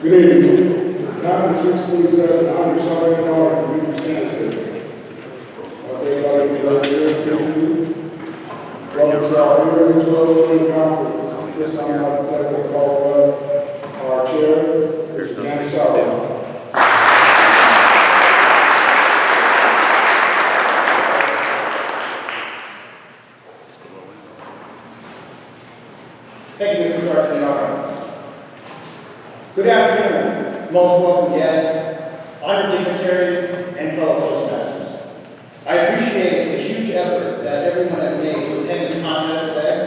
Good evening. The time is 6:47. I'm sorry, Lord, for you to stand here. Everybody can go here. Welcome to our yearly 12-week conference. This time I'd like to call our chair, Mr. Sourwine. Thank you, Mr. Sergeant. Good afternoon, most welcome guests, honored dignitaries, and fellow Toastmasters. I appreciate the huge effort that everyone has made to attend this contest today.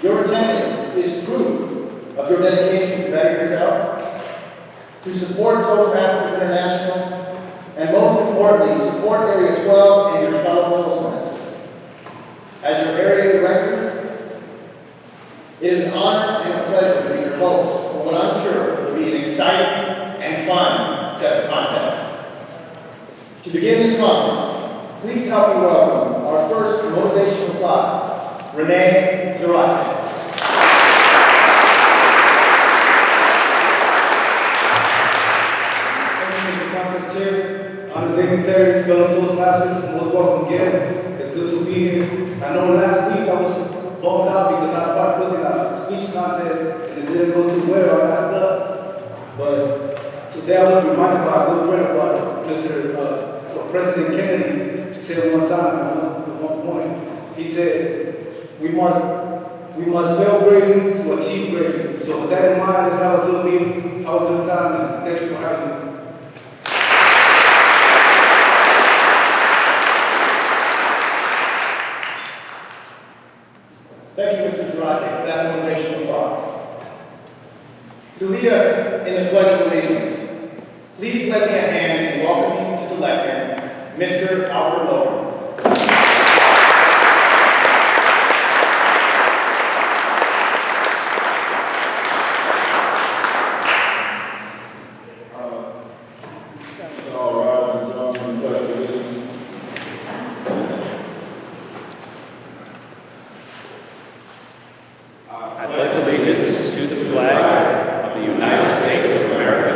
Your attendance is proof of your dedication to better yourself, to support Toastmasters International, and most importantly, support Area 12 and your fellow Toastmasters. As your area director, it is an honor and a pleasure to be your host for what I'm sure will be an exciting and fun set of contests. To begin this conference, please help me welcome our first motivational thought, Renee Zarate. Thank you, Mr. Contest Chair. Honored dignitaries, fellow Toastmasters, most welcome guests. It's good to be here. I know last week I was bummed out because I partook in a speech contest and it didn't go too well, all that stuff. But today I was reminded by a good friend of ours, President Kennedy said one time at one point, he said, we must fail greatly to achieve greatly. So with that in mind, let's have a good meeting, have a good time, and thank you for having me. Thank you, Mr. Zarate, for that motivational thought. To lead us in the Pledge of Allegiance, please lend me a hand in welcoming to the lectern, Mr. Albert Logan. All rise and join in the pledge of allegiance. I pledge allegiance to the flag of the United States of America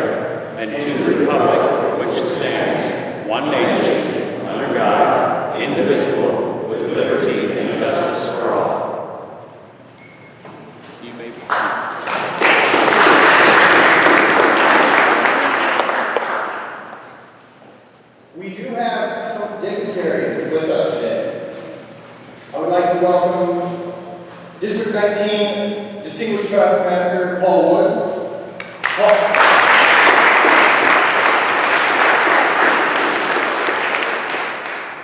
and to the republic for which it stands, one nation, under God, indivisible, with liberty and justice for all. You may be seated. We do have some dignitaries with us today. I would like to welcome District 19 Distinguished Toastmaster Paul Wood.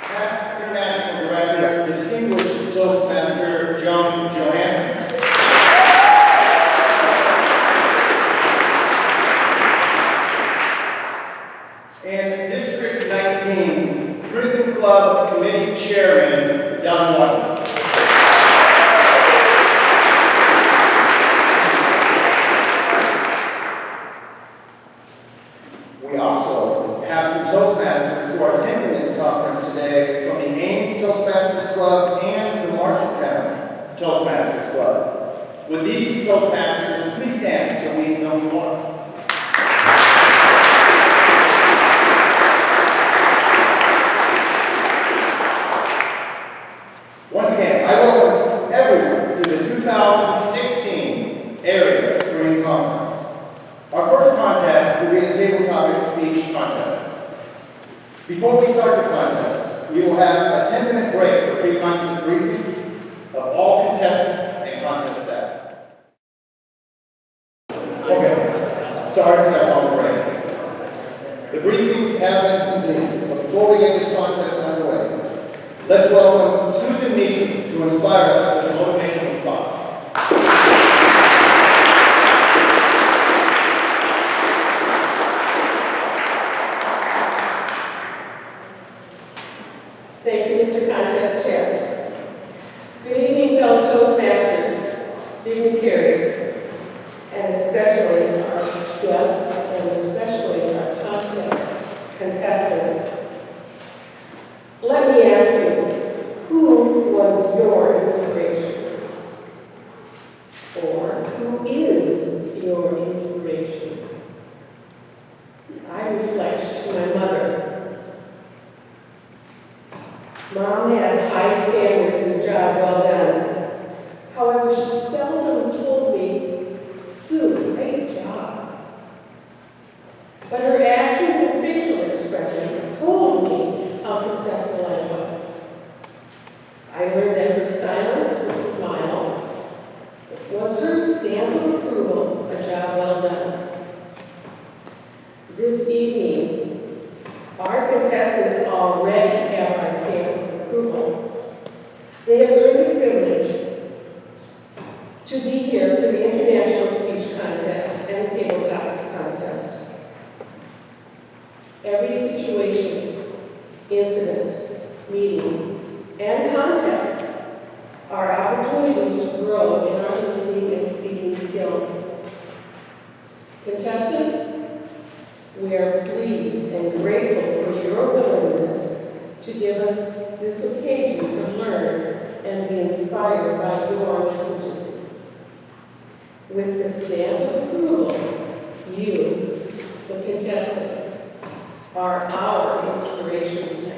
Past International Director, Distinguished Toastmaster John Johansson. And District 19's Prison Club Committee Chairman, Don Watkins. We also have some Toastmasters who are attending this conference today from the Ames Toastmasters Club and the Marshalltown Toastmasters Club. Would these Toastmasters please stand so we know who are? Once again, I welcome everyone to the 2016 Area Spring Conference. Our first contest will be the Table Topic Speech Contest. Before we start the contest, we will have a 10-minute break for pre-contest briefing of all contestants and contest staff. Okay, sorry for that long break. The briefings have been completed, but before we get this contest underway, let's welcome Susan Meacham to inspire us with a motivational thought. Thank you, Mr. Contest Chair. Good evening, fellow Toastmasters, dignitaries, and especially our guests, and especially our contestants. Let me ask you, who was your inspiration? Or who is your inspiration? to my mother. Mom had high standards and a job well done. However, she seldom told me, "Sue, great job." But her actions and facial expressions told me how successful I was. I learned that her silence with a smile was her stamp of approval, a job well done. This evening, our contestants already have our stamp of approval. They have earned the privilege to be here for the International Speech Contest and Table Topics Contest. Every situation, incident, meeting, and contest are opportunities to grow in our listening and speaking skills. Contestants, we are pleased and grateful for your willingness to give us this occasion to learn and be inspired by your messages. With the stamp of approval, you, the contestants, are our inspiration tonight.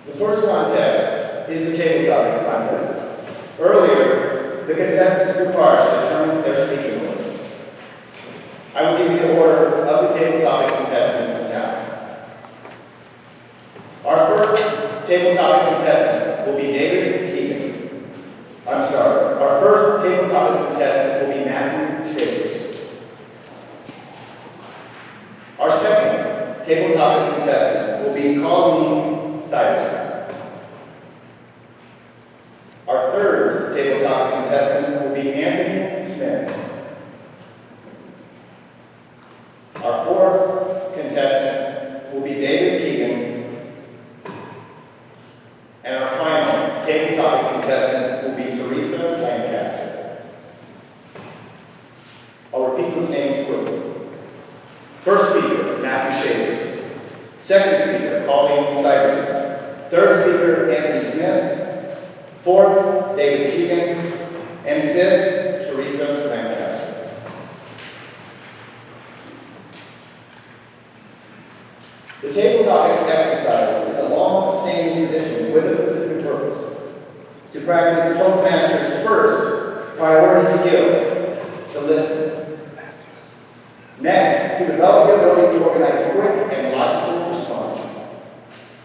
The first contest is the Table Topics Contest. Earlier, the contestants took part to determine their speaking order. I will give you the order of the Table Topic contestants now. Our first Table Topic contestant will be David Keegan. Our first Table Topic contestant will be Matthew Shavers. Our second Table Topic contestant will be Colleen Syverson. Our third Table Topic contestant will be Anthony Smith. Our fourth contestant will be David Keegan. And our final Table Topic contestant will be Teresa Lancaster. I'll repeat those names quickly. First speaker, Matthew Shavers. Second speaker, Colleen Syverson. Third speaker, Anthony Smith. Fourth, David Keegan. And fifth, Teresa Lancaster. The Table Topics exercise is a long-standing tradition with a specific purpose: to practice Toastmasters' first priority skill, to listen. Next, to develop the ability to organize quick and logical responses.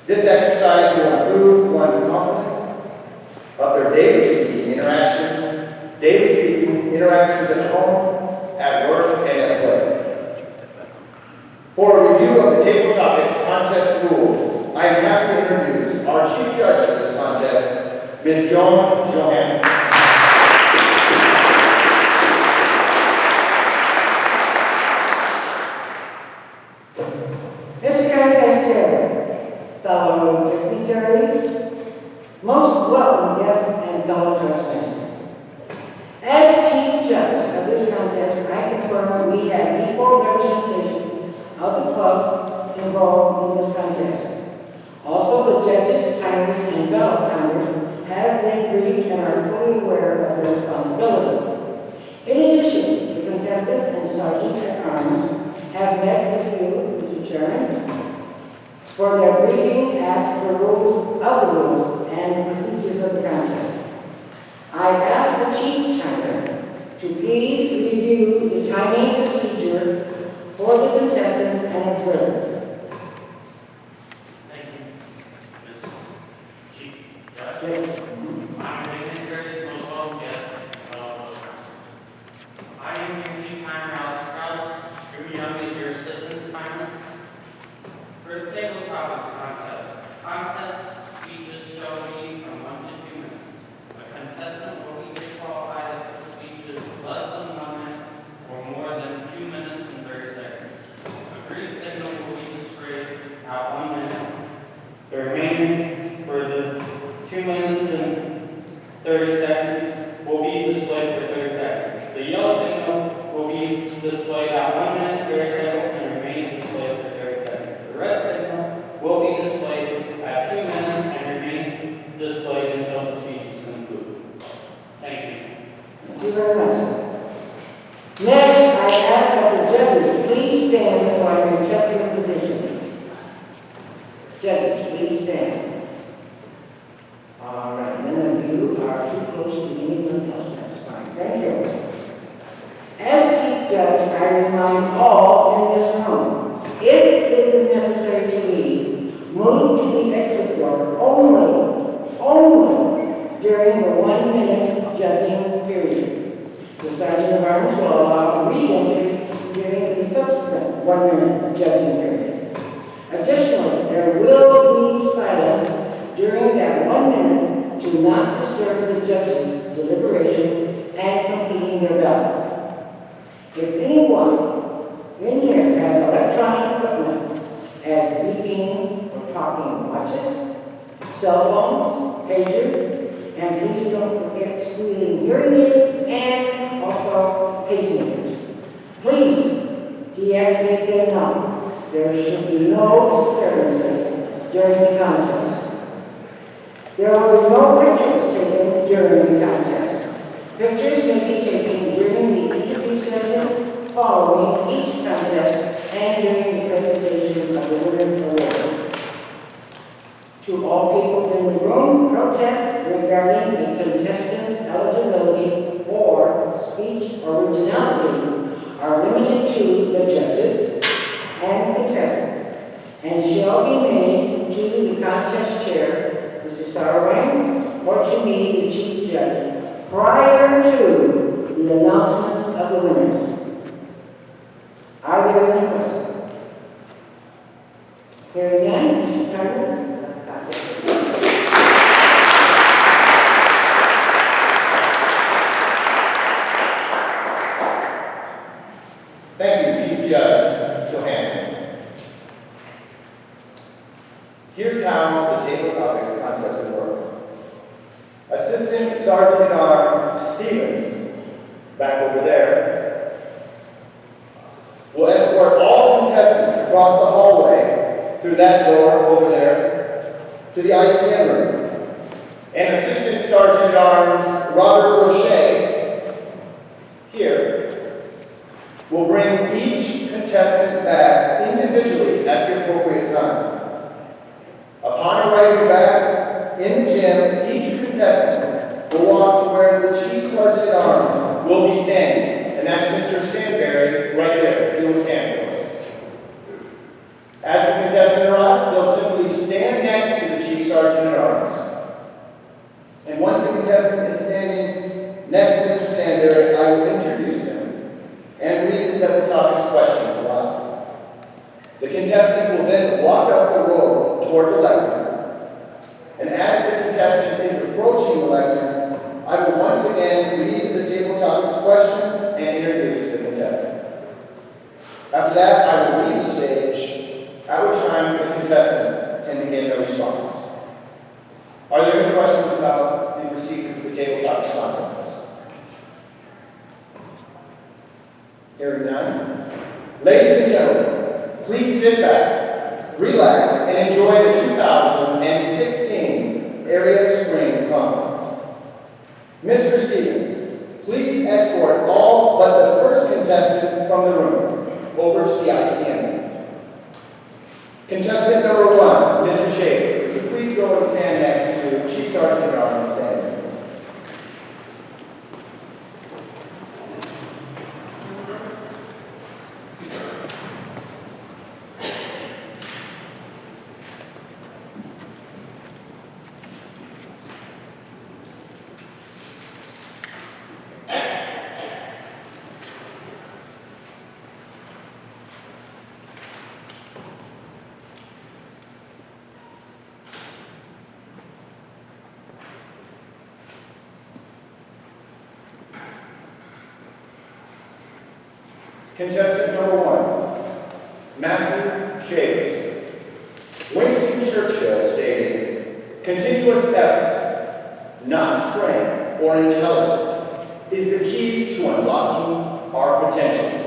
This exercise will improve one's confidence of their daily speaking interactions at home, at work, and at play. For a review of the Table Topics contest rules, I am happy to introduce our chief judge for this contest, Ms. Joan Johansson. Mr. Contest Chair, fellow dignitaries, most welcome guests and fellow Toastmasters. As Chief Judge of this contest, I confirm we have equal representation of the clubs involved in this contest. Also, the judges, timers, and ballot counters have been briefed and are fully aware of their responsibilities. In addition, the contestants and sergeants at arms have met with you, Mr. Chairman, for their briefing at the rules and procedures of the contest. I ask the Chief Timer to please review the timing procedure for the contestants and observers. Thank you, Ms. Chief Judge. I'm dignitaries, most welcome guests. I am your Chief Timer, Alex Strauss, your young your assistant timer. For the Table Topics contest speeches shall be from 1 to 2 minutes. A contestant will be disqualified if the speech is less than 1 minute or more than 2 minutes and 30 seconds. A green signal will be displayed at 1 minute. The remaining for the 2 minutes and 30 seconds will be displayed for 30 seconds. The yellow signal will be displayed at 1 minute, 30 seconds, and remain displayed for 30 seconds. The red signal will be ask that the judges please stand so I may check your positions. Judges, please stand. All right, none of you are too close to anyone else. That's fine. Thank you. As Chief Judge, I remind all in this room, if it is necessary to leave, move to the exit door only during the 1 minute judging period. The Sergeant of Arms will allow re-entry during the subsequent 1 minute judging period. Additionally, there will be silence during that 1 minute to not disturb the judge's deliberation and completing their ballots. If anyone in here has electronic equipment as beeping or talking watches, cell phones, pagers, and please don't forget squealing hearing aids and also pacemakers. Please deactivate them now. There should be no disturbances during the contest. There will be no pictures taken during the contest. Pictures may be taken during the interview sessions following each contest and during the presentation of the winners' awards. To all people in the room, protests regarding a contestant's eligibility or speech originality are limited to the judges and contestants and shall be made to the contest chair, Mr. Sourwine, or to me, the Chief Judge, prior to the announcement of the winners. Are there any questions? Hearing none, Mr. Carter. Thank you, Chief Judge Johansson. Here's how the table topics contest will work. Assistant Sergeant at Arms Stevens, back over there, will escort all contestants across the hallway through that door over there to the ICM room. And Assistant Sergeant at Arms Robert Roche, here, will bring each contestant back individually at the appropriate time. Upon arriving back in the gym, each contestant will walk to where the Chief Sergeant at Arms will be standing, and that's Mr. Stanberry right there. He will stand for us. As the contestant arrives, they'll simply stand next to the Chief Sergeant at Arms. And once the contestant is standing next to Mr. Stanberry, I will introduce him and read the table topics question aloud. The contestant will then walk up the row toward the lectern. And as the contestant is approaching the lectern, I will once again read the table topics question and introduce the contestant. After that, I will leave the stage, at which time the contestant can begin their response. Are there any questions about the procedure for the table topics contest? Hearing none. Ladies and gentlemen, please sit back, relax, and enjoy the 2016 Area Spring Conference. Mr. Stevens, please escort all but the first contestant from the room over to the ICM. Contestant number 1, Mr. Schaefer, would you please go and stand next to Chief Sergeant at Arms Stanley. Contestant number 1, Matthew Shavers. Winston Churchill stated, "Continuous effort, not strength or intelligence, is the key to unlocking our potentials."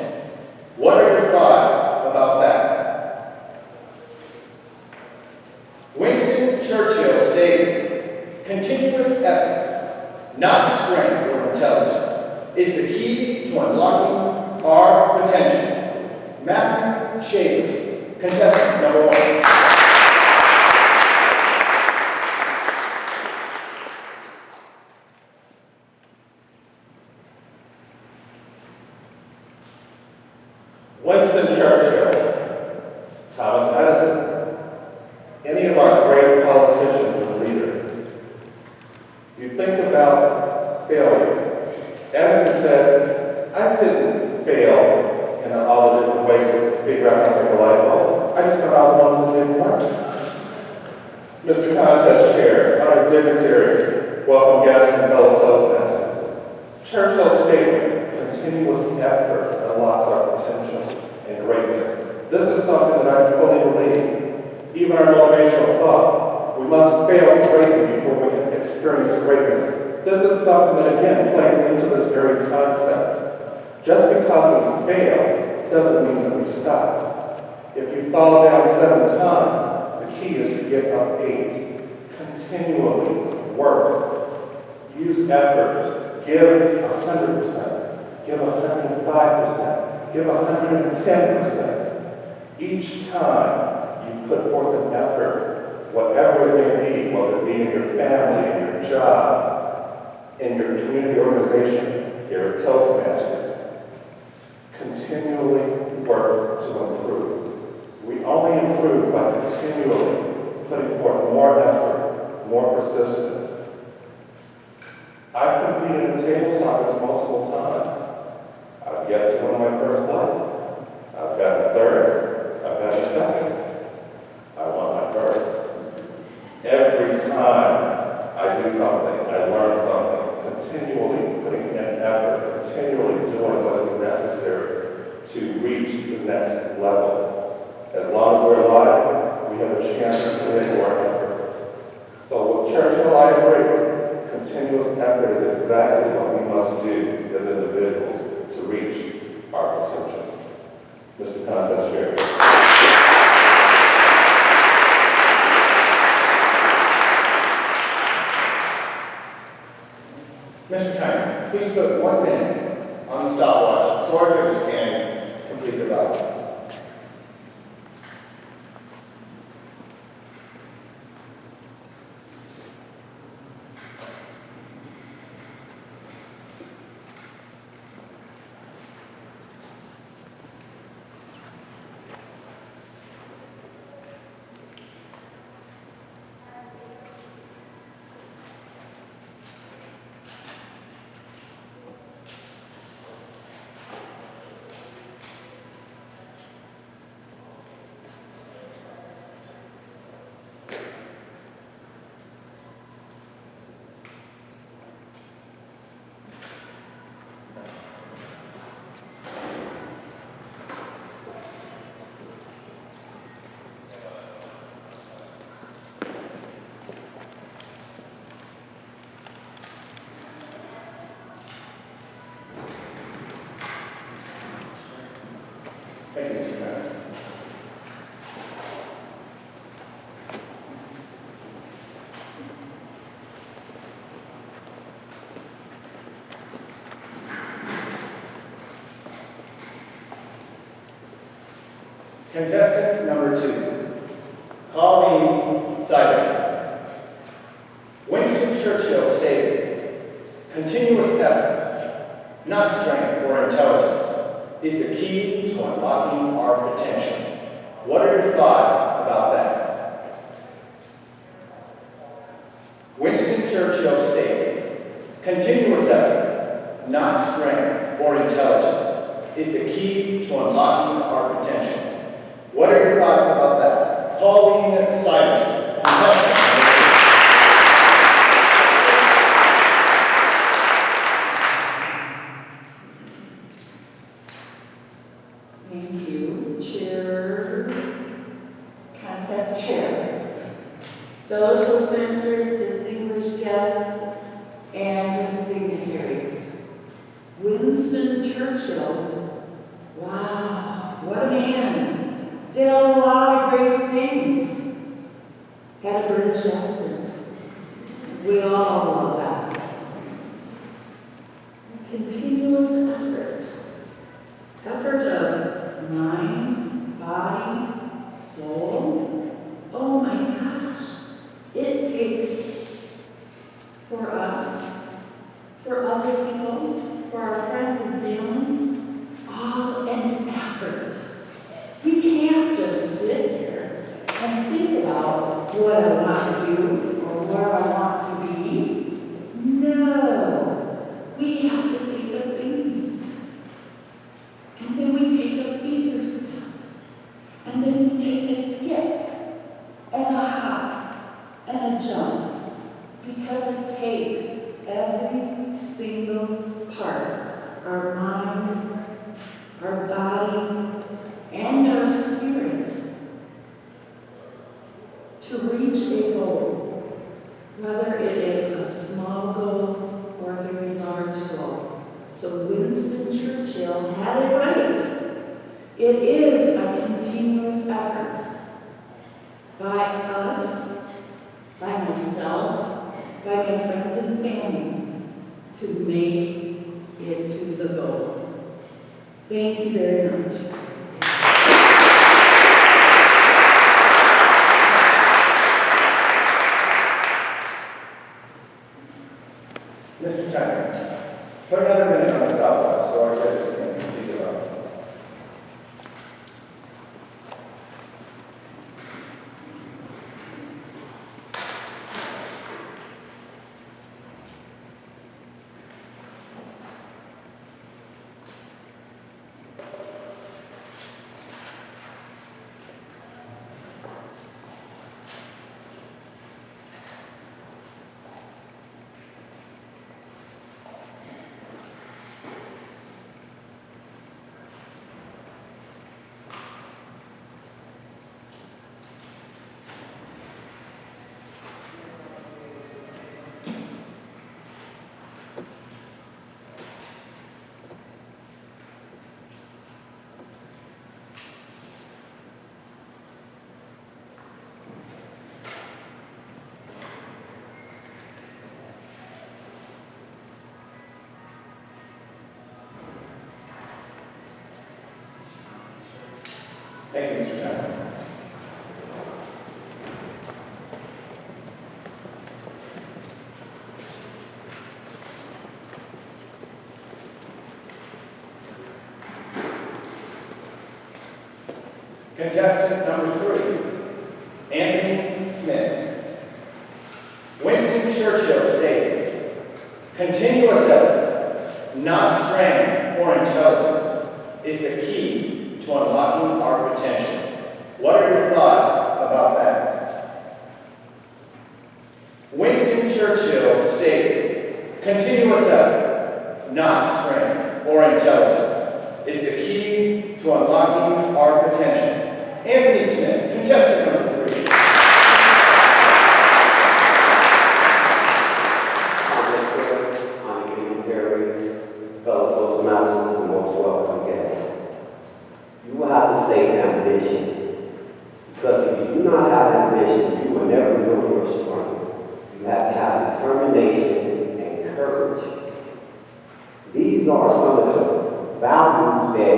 What are your thoughts about that? Winston Churchill stated, "Continuous effort, not strength or intelligence, is the key to unlocking our attention. Matthew Shavers, contestant number 1. Winston Churchill, Thomas Edison, any of our great politicians and leaders. You think about failure. Edison said, I didn't fail in all the different ways to figure out how to make a light bulb. I just got all the ones that didn't work. Mr. Contest Chair, our dignitaries, welcome guests and fellow Toastmasters. Churchill's statement, continuous effort unlocks our potential and greatness. This is something that I fully believe. Even our motivational thought, we must fail greatly before we can experience greatness. This is something that again plays into this very concept. Just because we fail doesn't mean that we stop. If you fall down 7 times, the key is to get up 8. Continually work. Use effort. Give 100%. Give 105%. Give 110%. Each time you put forth an effort, whatever it may be, whether it be in your family, in your job, in your community organization, here at Toastmasters, continually work to improve. We only improve by continually putting forth more effort, more persistence. I've competed in table topics multiple times. I've yet to win my first place. I've gotten third. I've gotten second. I won my first. Every time I do something, I learn something, continually putting in effort, continually doing what is necessary to reach the next level. As long as we're alive, we have a chance to put in more effort. So with Churchill, I agree. Continuous effort is exactly what we must do as individuals to reach our potential. Mr. Contest Chair. Mr. Kiner, please put 1 minute on the stopwatch so our judges can complete their ballots. Thank you, Mr. Kiner. Contestant number 2, Colleen Siverson. Winston Churchill stated, continuous effort, not strength or intelligence, is the key to unlocking our potential. What are your thoughts about that? Winston Churchill stated, continuous effort, not strength or intelligence, is the key to unlocking our potential. What are your thoughts about that? Colleen Siverson, contestant. Thank you, Chair, Contest Chair, fellow Toastmasters, distinguished guests, and dignitaries. Winston Churchill, wow, what a man. Did a lot of great things. Had a British accent. We all love that. Continuous effort. reach a goal, whether it is a small goal or a very large goal. So Winston Churchill had it right. It is a continuous effort by us, by myself, by my friends and family to make it to the goal. Thank you very much. Mr. Tucker, put another minute on the stopwatch so our judges can complete their rounds. Thank you, Mr. Tucker. Contestant number 3, Anthony Smith. Winston Churchill stated, "Continuous effort, not strength or intelligence, is the key to unlocking our potential." What are your thoughts about that? Winston Churchill stated, "Continuous effort, not strength or intelligence, is the key to unlocking our potential." Anthony Smith, contestant number 3. Honored dignitaries, fellow Toastmasters, and most welcome guests. You will have to say ambition, because if you do not have ambition, you will never know your strength. You have to have determination and courage. These are some of the values that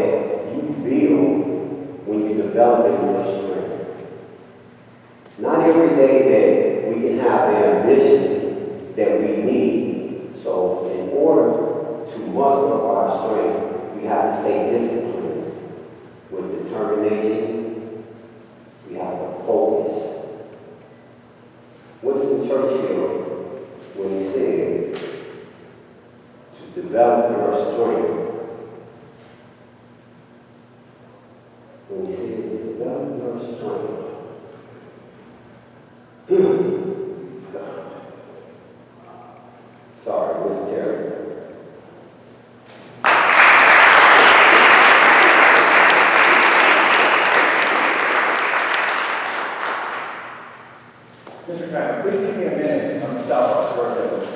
you build when you develop your strength. Not every day that we can have the ambition that we need. So in order to muster our strength, we have to stay disciplined with determination. We have to focus. Winston Churchill, when he said to develop your strength, when he said to develop your strength, sorry, Miss Terry. Mr. Kramer, please give me a minute on the stopwatch for our judges.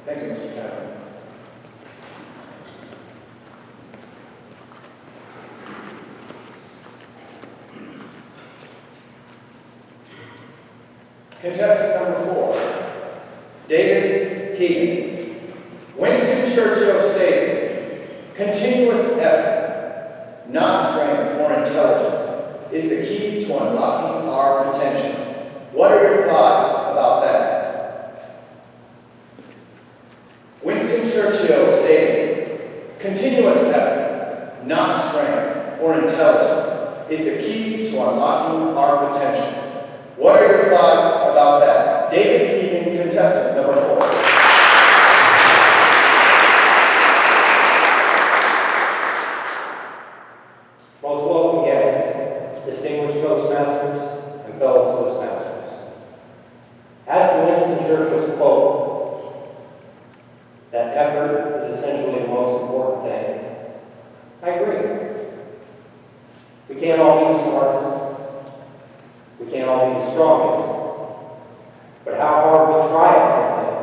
Thank you, Mr. Chairman. Contestant number 4, David Keegan. Winston Churchill stated, "Continuous effort, not strength or intelligence, is the key to unlocking our potential." What are your thoughts about that? Winston Churchill stated, "Continuous effort, not strength or intelligence, is the key to unlocking our potential." What are your thoughts about that? David Keegan, contestant number 4. Most welcome guests, distinguished Toastmasters, and fellow Toastmasters. As to Winston Churchill's quote, that effort is essentially the most important thing, I agree. We can't all be the smartest. We can't all be the strongest. But how hard we try at something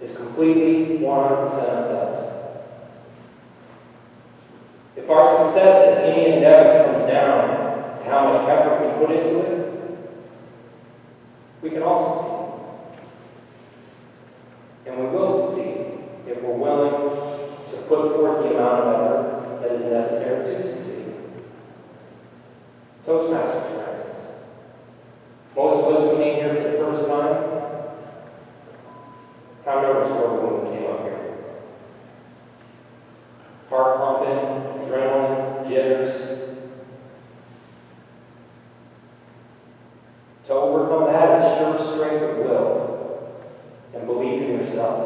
is completely 100% up to us. If our success in any endeavor comes down to how much effort we put into it, we can all succeed. And we will succeed if we're willing to put forth the amount of effort that is necessary to succeed. Toastmasters, for instance. Most of us who came here for the first time, how nervous were we when we came up here? Heart pumping, adrenaline, jitters. To overcome that is sure strength of will and belief in yourself.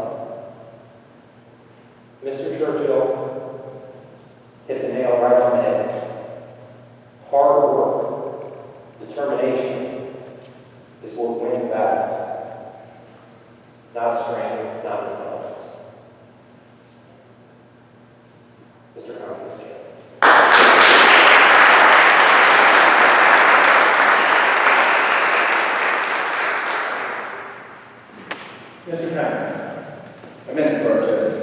Mr. Churchill hit the nail right on the head. Hard work, determination is what wins battles. Not strength, not intelligence. Mr. Congress Chair. Mr. Conner, a minute for our judges.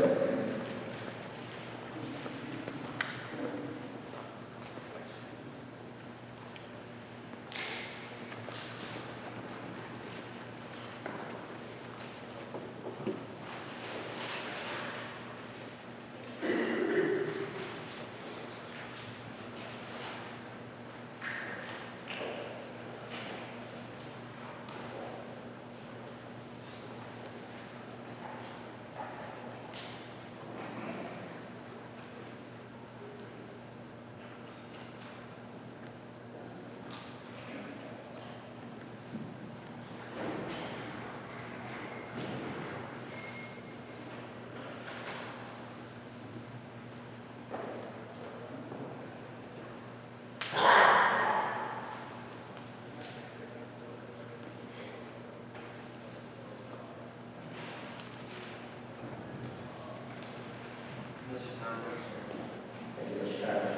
Thank you, Mr. Conner.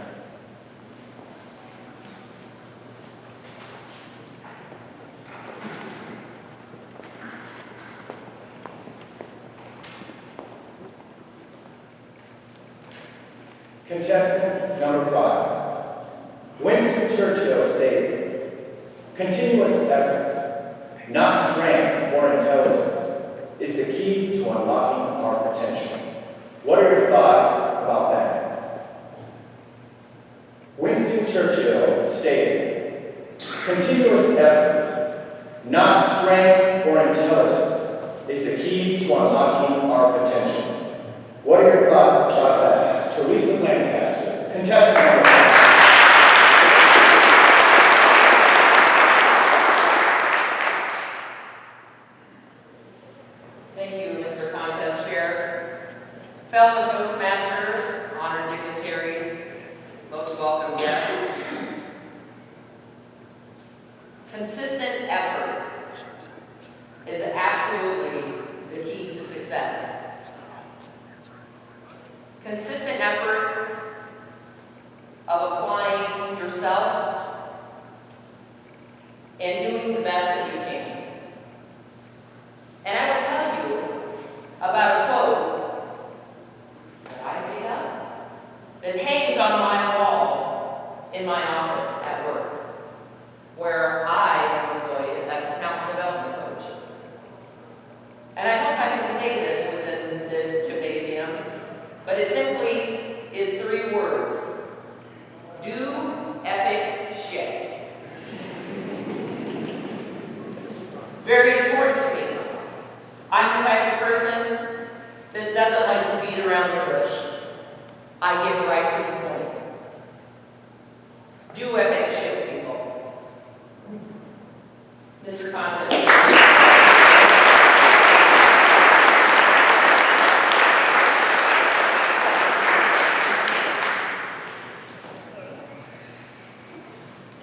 Contestant number 5. Winston Churchill stated, "Continuous effort, not strength or intelligence, is the key to unlocking our potential." What are your thoughts about that? Winston Churchill stated, "Continuous effort, not strength or intelligence, is the key to unlocking our potential." What are your thoughts about that? Teresa Lancaster, contestant number 5. Thank you, Mr. Contest Chair. Fellow Toastmasters, honored dignitaries, most welcome guests. Consistent effort is absolutely the key to success. Consistent effort of applying yourself and doing the best that you can. And I will tell you about a quote that I made up that hangs on my wall in my office at work, where I am employed as a talent development very important to me. I'm the type of person that doesn't like to beat around the bush. I get right to the point. Do epic shit, people. Mr. Contest.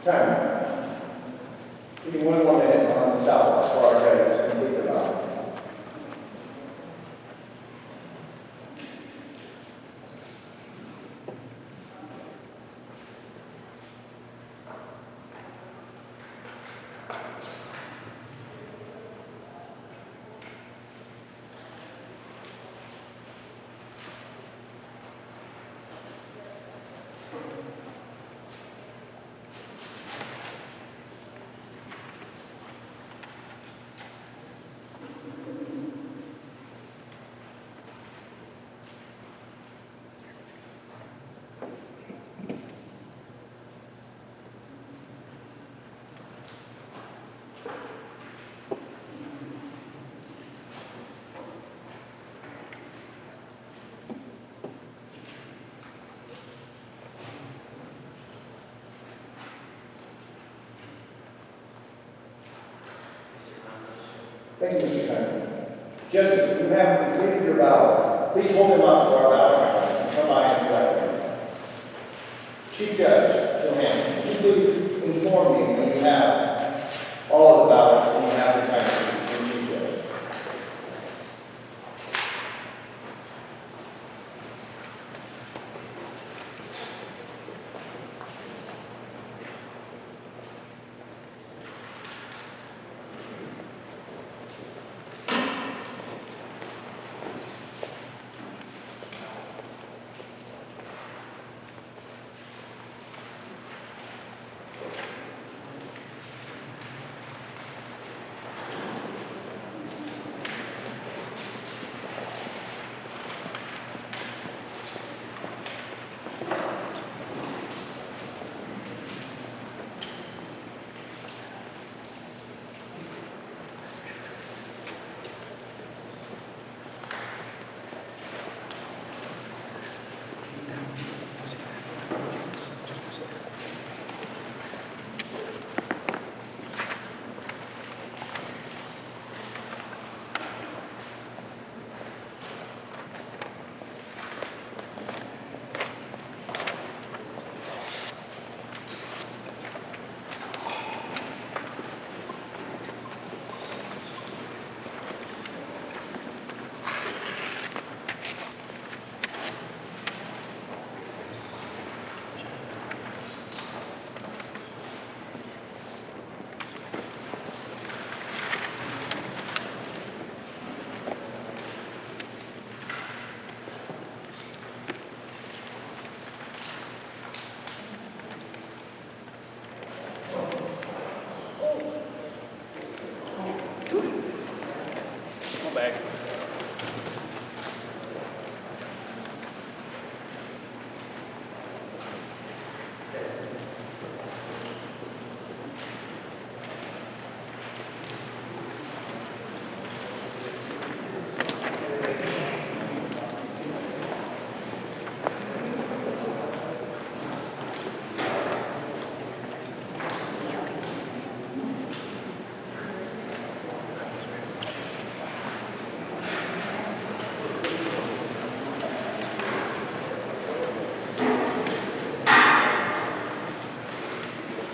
Time. Give me 1 more minute on the stopwatch for our judges to complete their ballots. Thank you, Mr. Kennedy. Judges, who have completed your ballots, please hold them up so our ballot counters can come by and collect them. Chief Judge Johansson, can you please inform me when you have all of the ballots and you have the time sheets from Chief Judge?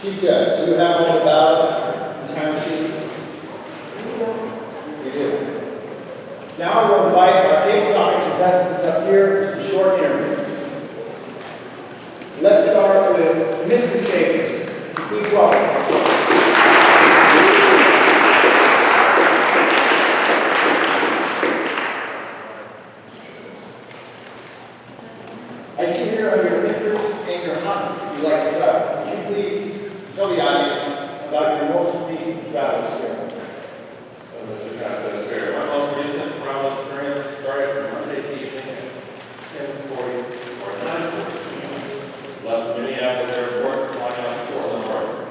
Chief Judge, do you have all the ballots and time sheets? You do. Now I will invite our table topic contestants up here for some short interviews. Let's start with Mr. Chambers. Please welcome. I see here under your interests and your hobbies that you like to travel. Would you please tell the audience about your most recent travel experience? Mr. Contest Chair, my most recent travel experience started from Monday evening at 10:40 or 9:40. Left Minneapolis Airport, flying out to Portland, Oregon.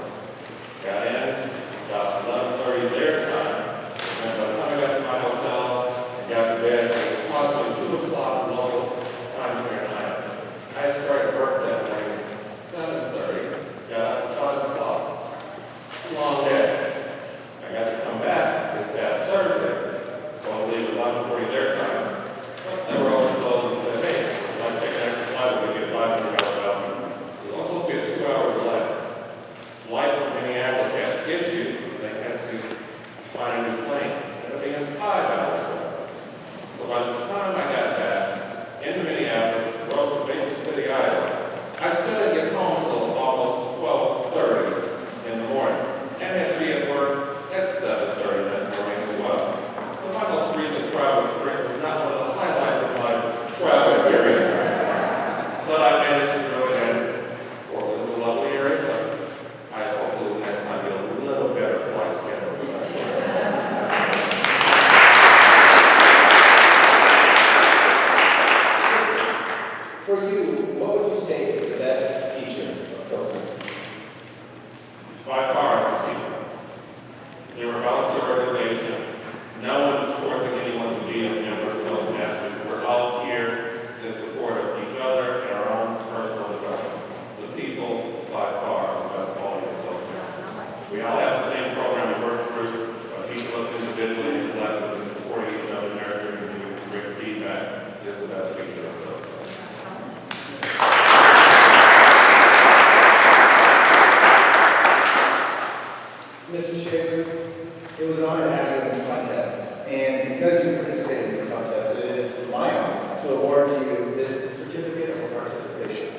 It was an honor to have you in this contest, and because you participated in this contest, it is my honor to award to you this certificate of participation.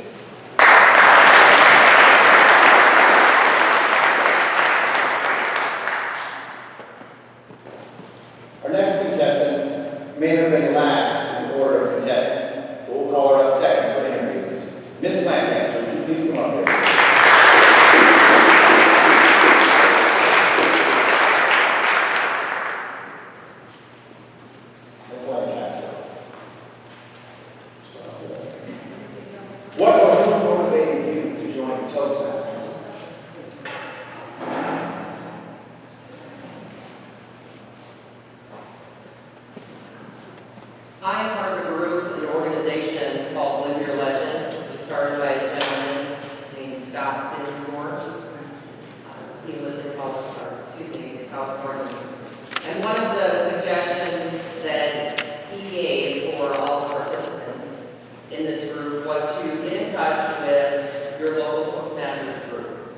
Our next contestant may have been last in order of contestants, but we'll call her up second for interviews. Miss Lancaster, would you please come up here? Miss Lancaster. What motivated you to join Toastmasters? I am part of a group, an organization called Live Your Legend. It was started by a gentleman named Scott Dinsmore. He lives in California. And one of the suggestions that he gave for all participants in this group was to get in touch with your local Toastmasters group.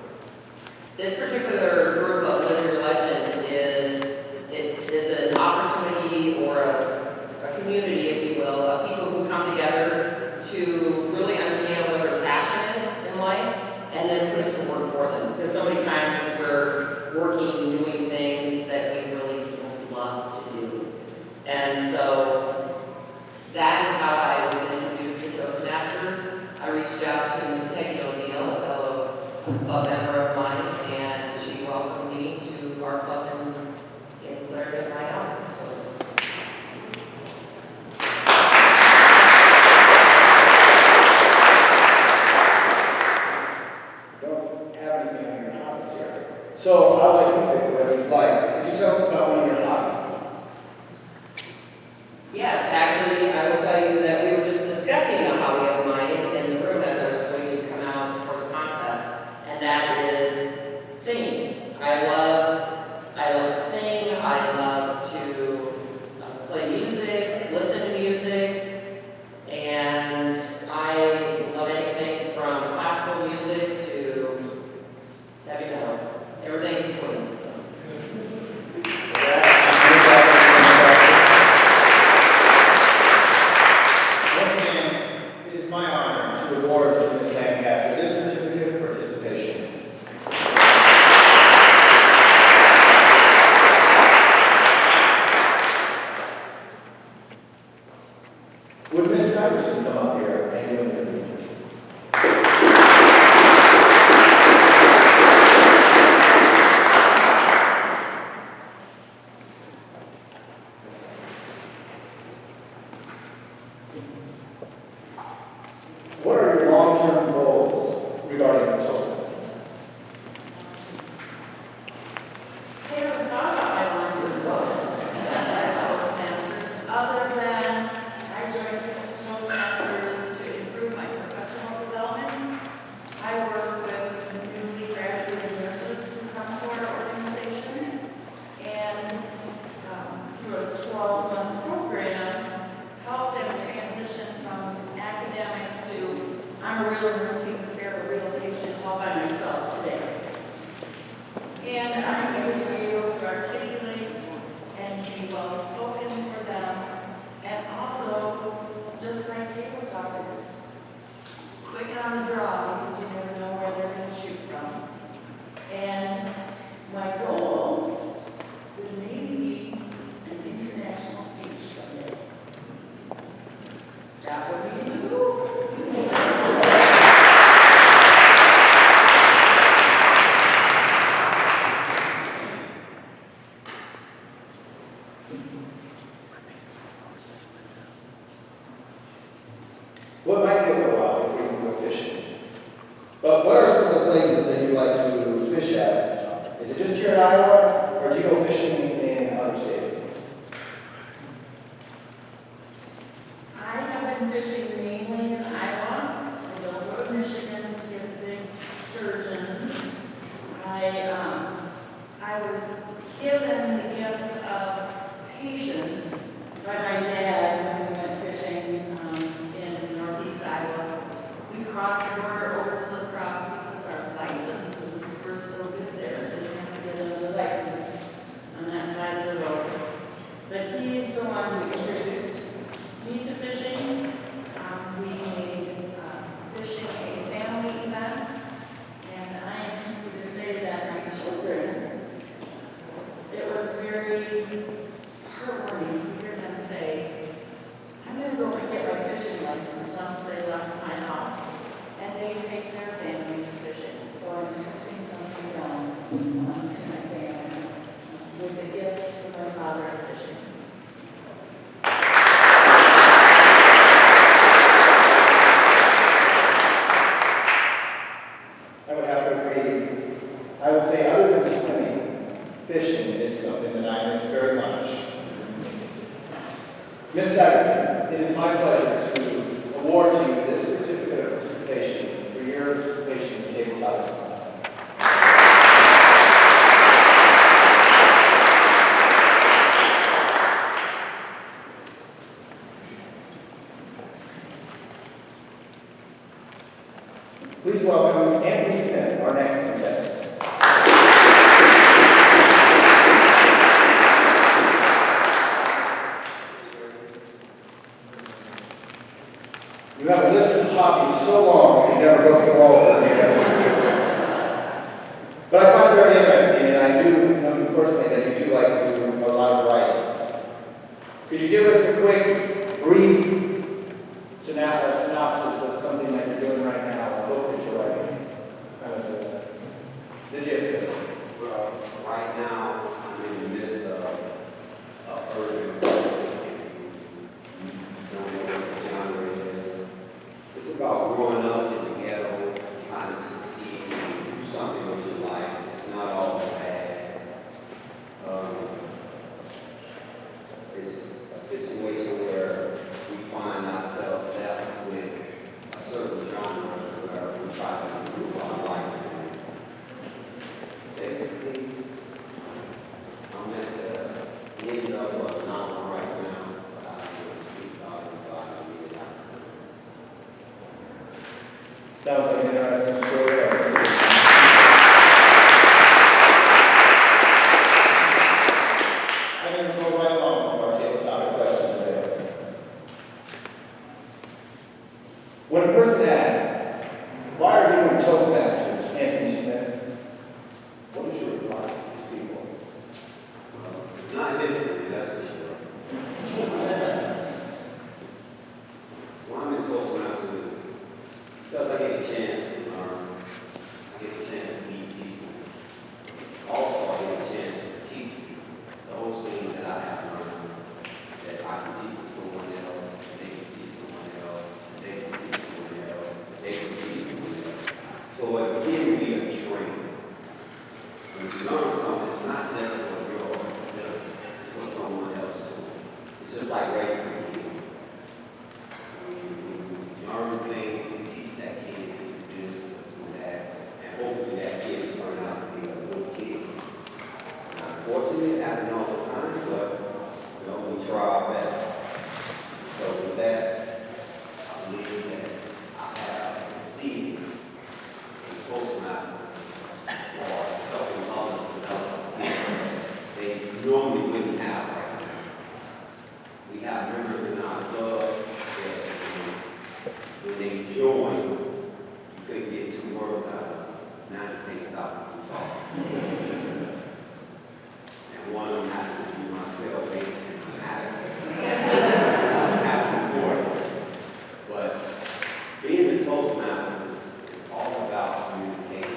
This particular group of Live Your Legend is an opportunity or a community, if you will, of people who come together to really understand what their passion is in life and then put it to work for them. Because so many times we're working, doing things that we really don't love to do. And so that is how I was introduced to Toastmasters. I reached out to Ms. Peggy O'Neill, a fellow club member of mine, and she welcomed me to our club in Clairville, right out. So I'll let you pick whatever you'd like. Could you tell us about one of your hobbies? Yes, actually, I will tell you that we were just discussing a hobby of mine in the room as I was waiting to come out for the contest, and that is singing. I love to sing. I love to play music, listen to music, and I love anything from classical music to heavy metal. Everything in between. So. Once again, it is my honor to award to Ms. Lancaster this certificate of participation. Would Ms. Sanderson come up here and do an interview? What are your long-term goals regarding Toastmasters? I haven't thought about my long-term goals at Toastmasters, other than I joined Toastmasters to improve my professional development. I work with newly graduated nurses who come to our organization, and through a 12-month program, help them transition from academics to I'm a real nurse taking care of a real patient all by myself today. And I'm able to be able to articulate and be well spoken for them, and also just like table talkers, quick on the draw because you never know where they're going to shoot from. And my goal would maybe be an international speech someday. That would be the goal. What might be a little while before you go fishing? But what are some of the places that you like to fish at? Is it just here in Iowa, or do you go fishing in other states? I have been fishing mainly in Iowa. I don't go to Michigan to get the big sturgeons. I was given the gift of patience by my dad when we went fishing in northeast Iowa. We crossed the border over to La Crosse because our licenses were still good there. Didn't have to get another license on that heartwarming to hear them say, I'm going to go get my fishing license once they left my house, and they take their families fishing. So I'm passing something down to my family with the gift from my father of fishing. I would have to agree. I would say other than swimming, fishing is something that I miss very much. Ms. Sagerson, it is my pleasure to award to you this certificate of participation for your participation in tabletop contest. Please welcome Anthony Smith, our next contestant. You have a list of hobbies so long you can never go through all of them. But I find it very interesting, and I do know you personally that you do like to do a lot of writing. Could you give us a quick, brief synopsis of something that you're doing right now, a book that you're writing? Kind of the gist of it. Well, right now, I'm in the midst of urban. Don't know what the genre is. It's about growing up in the ghetto, trying to succeed, and do something with your life. It's not all bad. It's a situation where we find ourselves left with a certain genre where we try to improve our life. Basically, I'm at the end of a novel right now, but I can't speak about it, so I can read it out. Sounds like an interesting story. I'm going to go right along with our tabletop questions today. When a person asks, why are you in Toastmasters, Anthony Smith? What is your reply to these people? Not in this movie, that's for sure. Well, I'm in Toastmasters because I get a chance to learn. I get a chance to meet people. Also, I get a chance to teach people those things that I have learned that I can teach to someone else, and they can teach someone else, and they can teach someone else, and they can teach someone else. So it can be a training. When you learn something, it's not just for your ability, it's for someone else too. It's just like raising a kid. When you learn things, you teach that kid to do this, do that, and hopefully that kid will turn out to be a good kid. And unfortunately, it happens all the time, but we try our best. So with that, I believe that I have succeeded in Toastmasters. Or helping others develop skills they normally wouldn't have right now. We have members in our club that when they join, you couldn't get 2 words out of them. Now you can't stop them from talking. And one of them happens to be myself, they can happen before. But being a Toastmaster is all about communicating.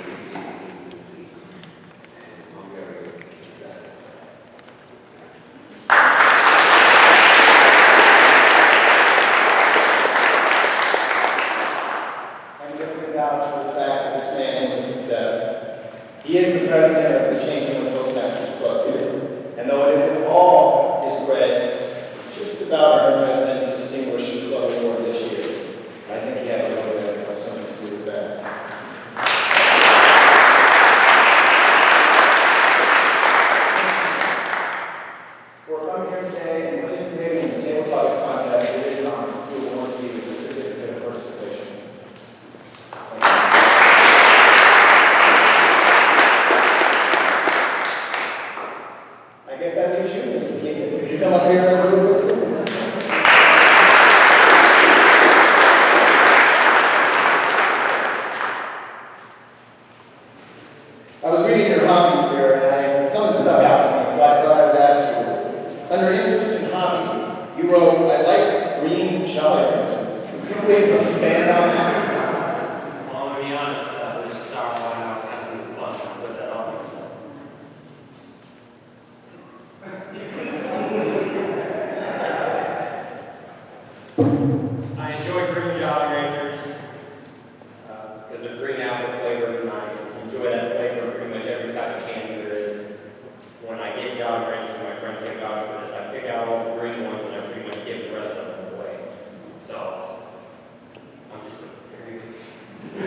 He is the president of the Changing of Toastmasters Club here. And though it isn't all his credit, just about our president's distinguished club award this year. I think he had a little bit of something to do with that. For coming here today and participating in the table topics contest, it is an honor to award you with the certificate of participation. I guess that leaves you, Mr. King. Could you come up here and do it? I was reading your hobbies here, and something stuck out to me, so I thought I would ask you, You wrote, I like green Jolly Ranchers. Could you please expand on that? Well, I'm gonna be honest, this is Sourwine, I was kind of being fun, I put that on there, so. I enjoy green Jolly Ranchers, because they're green apple flavored, and I enjoy that flavor pretty much every type of candy there is. When I get Jolly Ranchers, and my friends say vouch for this, I pick out all the green ones, and I pretty much give the rest of them away. So, I'm just very I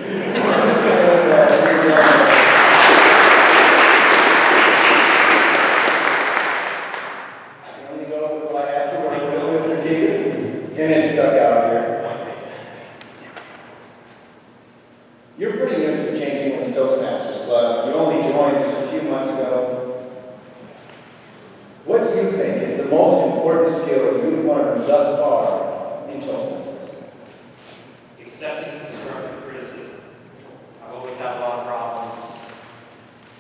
can only go with what I have to work with, Mr. Keegan. And it stuck out here. You're pretty new to the Changing Winds Toastmasters Club. You only joined just a few months ago. What do you think is the most important skill you've learned thus far in Toastmasters? accepting constructive criticism. I've always had a lot of problems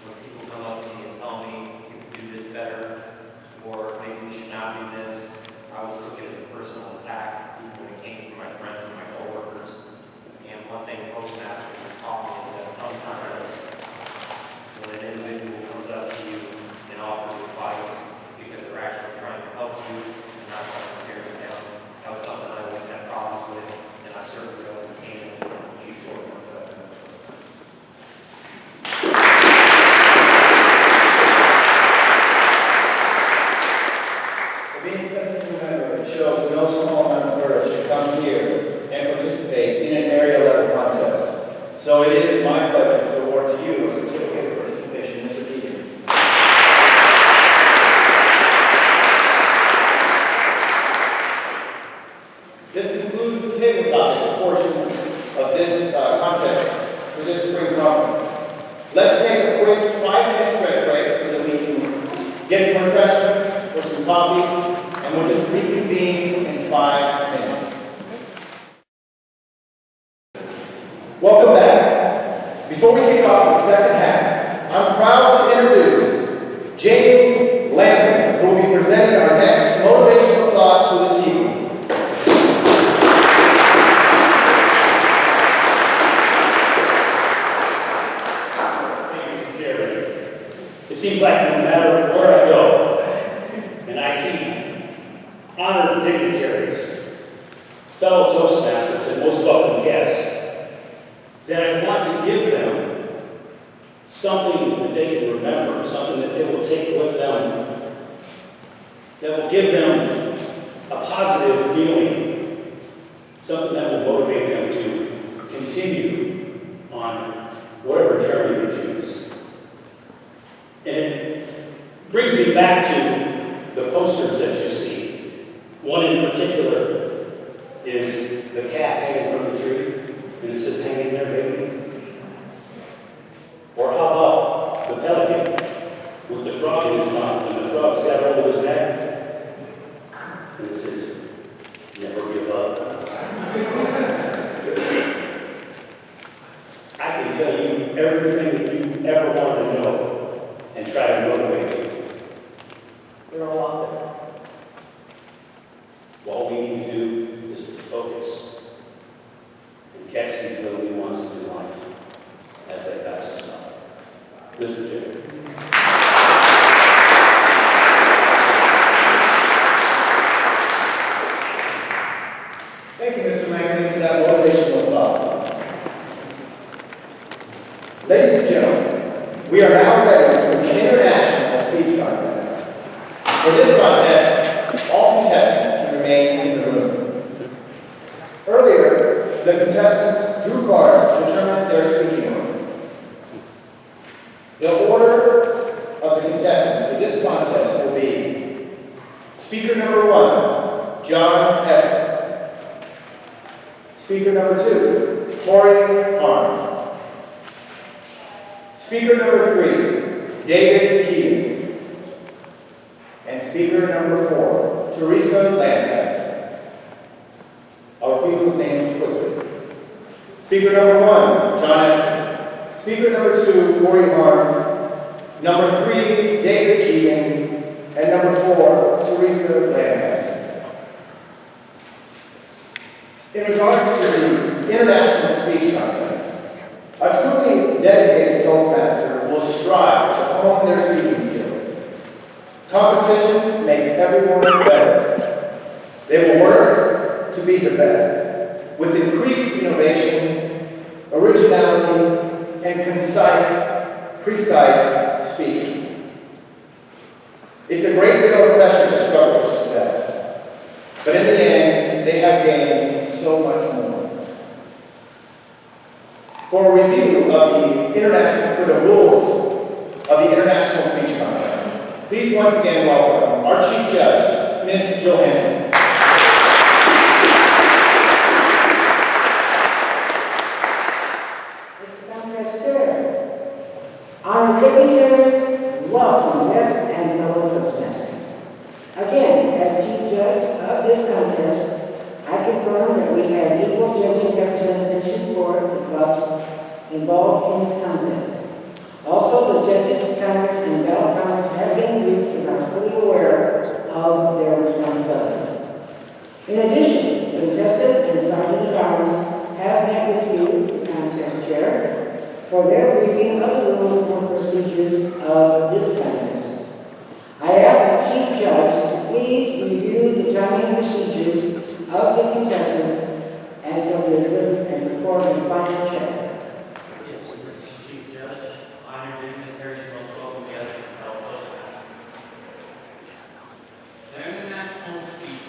when people come up to me and tell me you can do this better, or maybe you should not do this. I always took it as a personal attack, even when it came from my friends and my coworkers. And one thing Toastmasters has taught me is that sometimes when an individual comes up to you and offers advice, it's because they're actually trying to help you and not trying to tear you down. That was something I always had problems with, and I certainly overcame it in a few short months of it. For being such a new member, it shows no small amount of courage to come here and participate in an area level contest. So it is my pleasure to award to you a certificate of participation, Mr. Keegan. This concludes the table topics portion of this contest for this spring conference. Let's take a quick 5-minute stretch break so that we can get some refreshments or some coffee, and we'll just reconvene in 5 minutes. Welcome back. Before we kick off the second half, I'm proud to introduce James Lambert, who will be presenting our next motivational thought for this evening. It seems like no matter where I go, and I see honored dignitaries, fellow Toastmasters, and most welcome guests, that I want to give them something that they can remember, something that they will take with them, that will give them a positive feeling, something that will motivate them to continue on whatever journey they choose. And it brings me back to the posters that you see. One in particular is the cat hanging from the tree, and it says, "Hang in there, baby." Or how about the pelican with the frog in his mouth, and the frog's got hold of his neck, and it says, "Never give up." I can tell you everything that you ever wanted to know and try to motivate you. They're all out there. All we need to do is to focus and catch these little nuances in life as they pass us by. Mr. Chairman. Thank you, Mr. Manning, for that motivational thought. Ladies and gentlemen, we are now ready for the International Speech Contest. For this contest, all contestants can remain in the room. Earlier, the contestants drew cards to determine their speaking order. The order of the contestants for this contest will be Speaker number 1, John Estes. Speaker number 2, Corey Arms. Speaker number 3, David Keating. And speaker number 4, Teresa Lancaster. I'll repeat those names quickly. Speaker number 1, John Estes. Speaker number 2, Corey Harms. Number 3, David Keating. And number 4, Teresa Lancaster. In regards to the International Speech Contest, a truly dedicated Toastmaster will strive to hone their speaking skills. Competition makes everyone better. They will work to be the best, with increased innovation, originality, and precise speaking. It's a great deal of pressure to struggle for success, but in the end, they have gained so much more. For a review of the rules of the International Speech Contest, please once again welcome our Chief Judge, Ms. Johansson. Mr. Contest Chair, honored dignitaries, welcome guests and fellow Toastmasters. Again, as Chief Judge of this contest, I confirm that we have equal judging representation for the clubs involved in this contest. Also, the judges' times and ballot times have been used and are fully aware of their responsibilities. In addition, the contestants and sergeant at arms have met with you, the contest chair, for their briefing of the rules and procedures of this contest. I ask the Chief Judge to please review the timing procedures of the contestants as of the observed and record the final check. Yes, Mr. Chief Judge, honored dignitaries, most welcome guests, and fellow Toastmasters. The international speech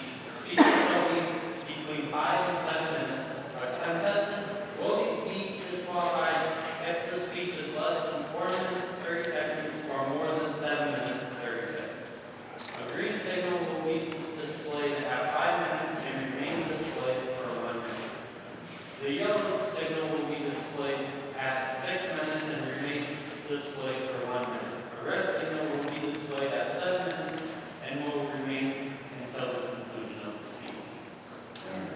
shall be between 5 and 7 minutes. A contestant will be disqualified if the speech is less than 4 minutes, 30 seconds, or more than 7 minutes, 30 seconds. A green signal will be displayed at 5 minutes and remain displayed for 1 minute. The yellow signal will be displayed at 6 minutes and remain displayed for 1 minute. A red signal will be displayed at 7 minutes and will remain until the conclusion of the speech.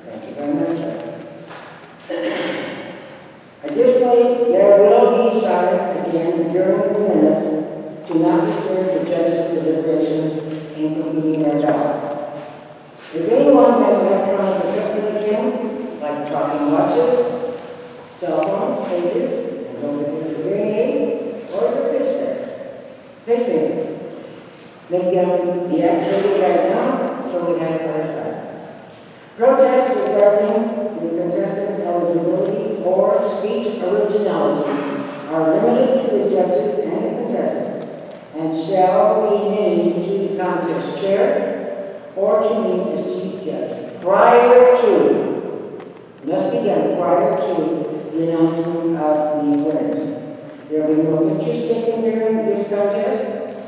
Thank you very much, sir. Additionally, there will be silence again during the minute to not disturb the judges' deliberations in completing their jobs. If anyone has electronic equipment again, like talking watches, cell phones, pages, and the hearing aids, or the pacemakers, make them deactivated right now so we have our silence. Protests regarding the contestants' eligibility or speech originality are limited to the judges and the contestants and shall be named to the contest chair or to me as Chief Judge must be done prior to the announcement of the winners. There will be no pictures taken during this contest.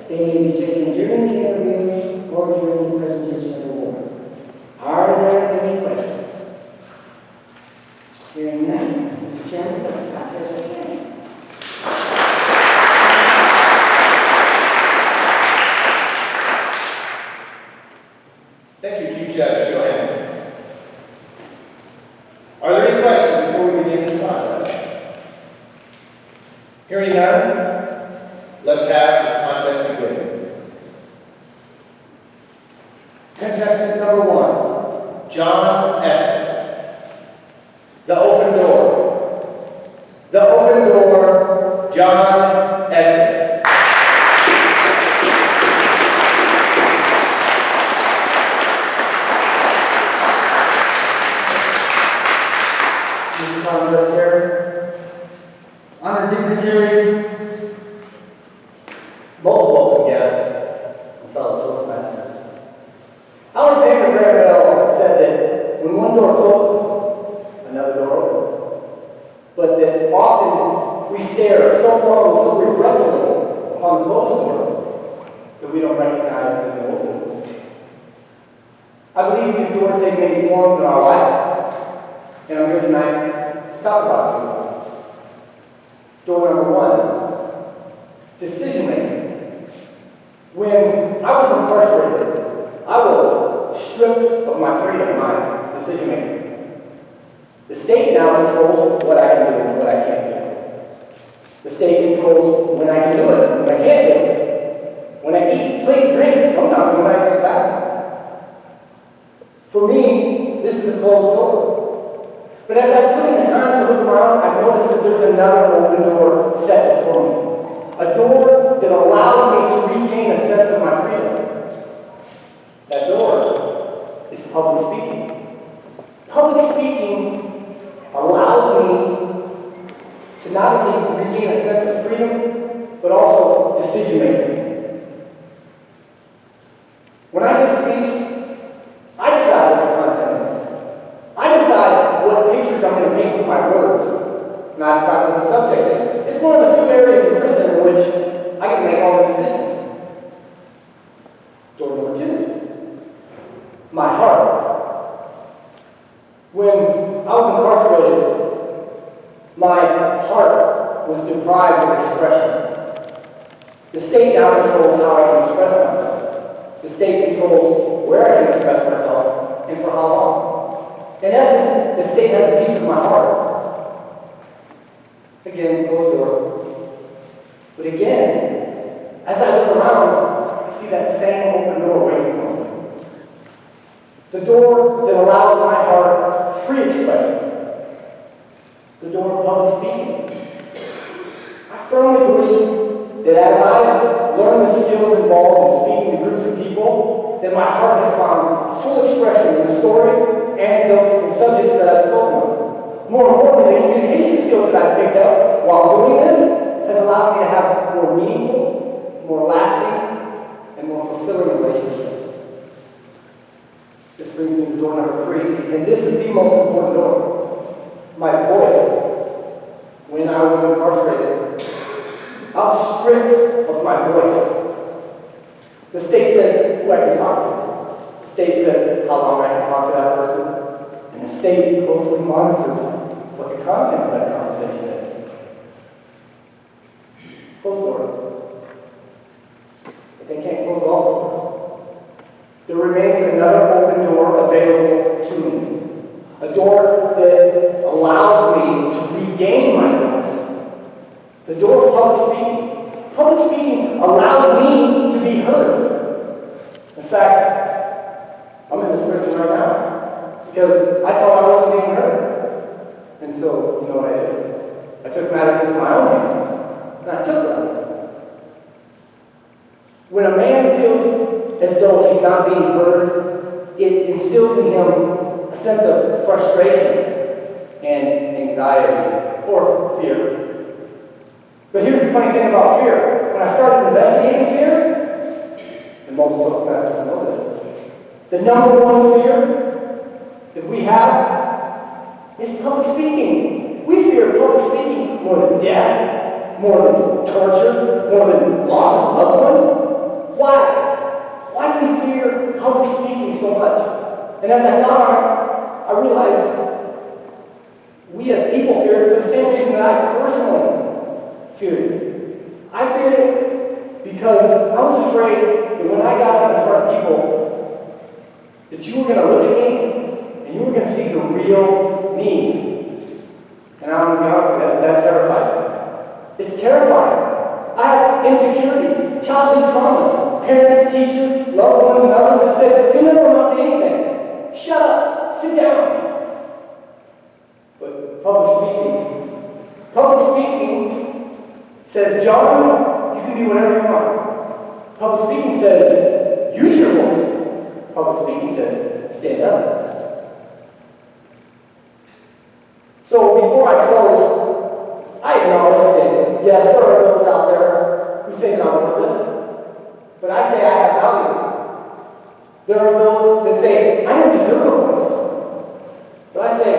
They may be taken during the interview or during the presentation of awards. Are there any questions? Hearing none, Mr. Chairman, the contest begins. Thank you, Chief Judge Johansson. Are there any questions before we begin this contest? Hearing none, let's have this contest begin. Contestant number 1, John Estes. The open door. The open door, John Estes. Contest Chair, honored dignitaries, most welcome guests, and fellow Toastmasters. Alexander Graham Bell said that when one door closes, another door opens. But that often we stare so long, so regretfully upon the closed door that we don't recognize the new open door. I believe these doors take many forms in our life, and I'm here tonight to talk about it. Door number 1, decision making. When I was incarcerated, I was stripped of my freedom of my decision making. The state now controls what I can do and what I can't do. The state controls when I can do it and when I can't do it. When I eat, sleep, drink, sometimes when I go back. For me, this is a closed door. But as I've taken the time to look around, I've noticed that there's another open door set before me. A door that allows me to regain a sense of my freedom. That door is public speaking. Public speaking allows me to not only regain a sense of freedom, but also decision making. When I give a speech, I decide what the content is. I decide what pictures I'm going to paint with my words. And I decide what the subject is. It's one of the few areas in prison in which I can make all the decisions. Door number 2. My heart. When I was incarcerated, my heart was deprived of expression. The state now controls how I can express myself. The state controls where I can express myself and for how long. In essence, the state has a piece of my heart. Again, closed door. But again, as I look around, I see that same open door waiting for me. The door that allows my heart free expression. The door of public speaking. I firmly believe that as I learn the skills involved in speaking to groups of people, that my heart has found full expression in the stories, anecdotes, and subjects that I've spoken of. More importantly, the communication skills that I've picked up while doing this has allowed me to have more meaningful, more lasting, and more fulfilling relationships. This brings me to door number 3, and this is the most important door. My voice. When I was incarcerated, I was stripped of my voice. The state says who I can talk to. The state says how long I can talk to that person. And the state closely monitors what the content of that conversation is. Closed door. But they can't close all doors. There remains another open door available to me. A door that allows me to regain my voice. The door of public speaking. Public speaking allows me to be heard. In fact, I'm in this prison right now because I thought I wasn't being heard. And so, you know what I did? I took matters into my own hands, and I took them. When a man feels as though he's not being heard, it instills in him a sense of frustration and anxiety or fear. But here's the funny thing about fear. When I started investigating fear, and most Toastmasters know this, the number one fear that we have is public speaking. We fear public speaking more than death, more than torture, more than loss of a loved one. Why? Why do we fear public speaking so much? And as I thought on it, I realized we as people fear it for the same reason that I personally feared it. I feared it because I was afraid that when I got up in front of people, that you were going to look at me and you were going to see the real me. And I'm going to be honest with you, that terrified me. It's terrifying. I have insecurities, childhood traumas, parents, teachers, loved ones, and others that said, "You'll never amount to anything. Shut up, sit down." But public speaking says, "John, you can do whatever you want." Public speaking says, "Use your voice." Public speaking says, "Stand up." So before I close, I acknowledge that, yes, there are those out there who say that I'm worthless, but I say I have value. There are those that say, I don't deserve a voice. But I say,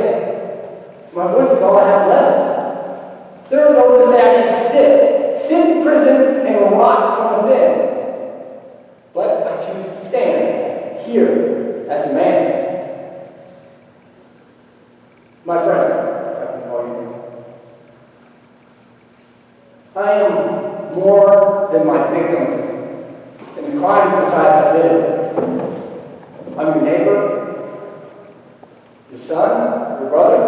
my voice is all I have left. There are those that say I should sit in prison and rot from within. But I choose to stand here as a man. My friends, if I can call you, I am more than my victims and the crimes which I have committed. I'm your neighbor, your son, your brother.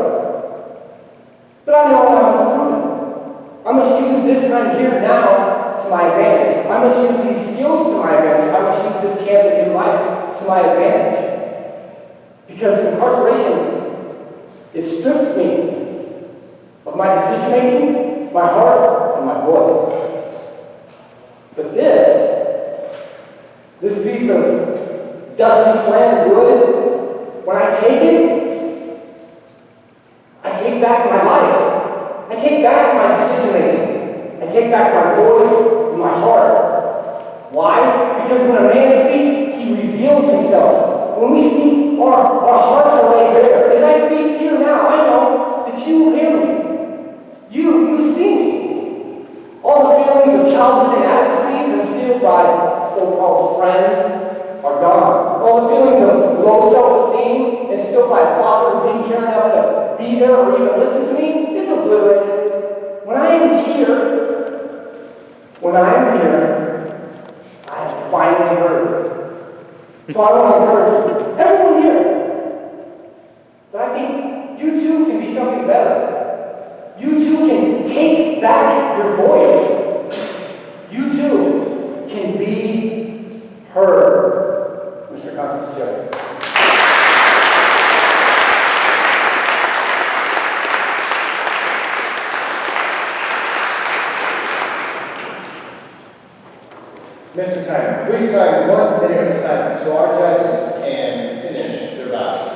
But I know I must prove it. I must use this time here now to my advantage. I must use these skills to my advantage. I must use this chance at new life to my advantage. Because incarceration It strips me of my decision-making, my heart, and my voice. But this piece of dusty slanted wood, when I take it, I take back my life. I take back my decision-making. I take back my voice and my heart. Why? Because when a man speaks, he reveals himself. When we speak, our hearts are laid bare. As I speak here now, I know that you hear me. You see me. All the feelings of childhood inadequacies instilled by so-called friends are gone. All the feelings of low self-esteem instilled by a father who didn't care enough to be there or even listen to me, it's obliterated. When I am here, I have finally heard. So I want to encourage you, everyone here, that I think you too can be something better. You too can take back your voice. You too can be heard. Mr. Conference Judge. Mr. Timer, please start 1 minute of silence so our judges can finish their vows.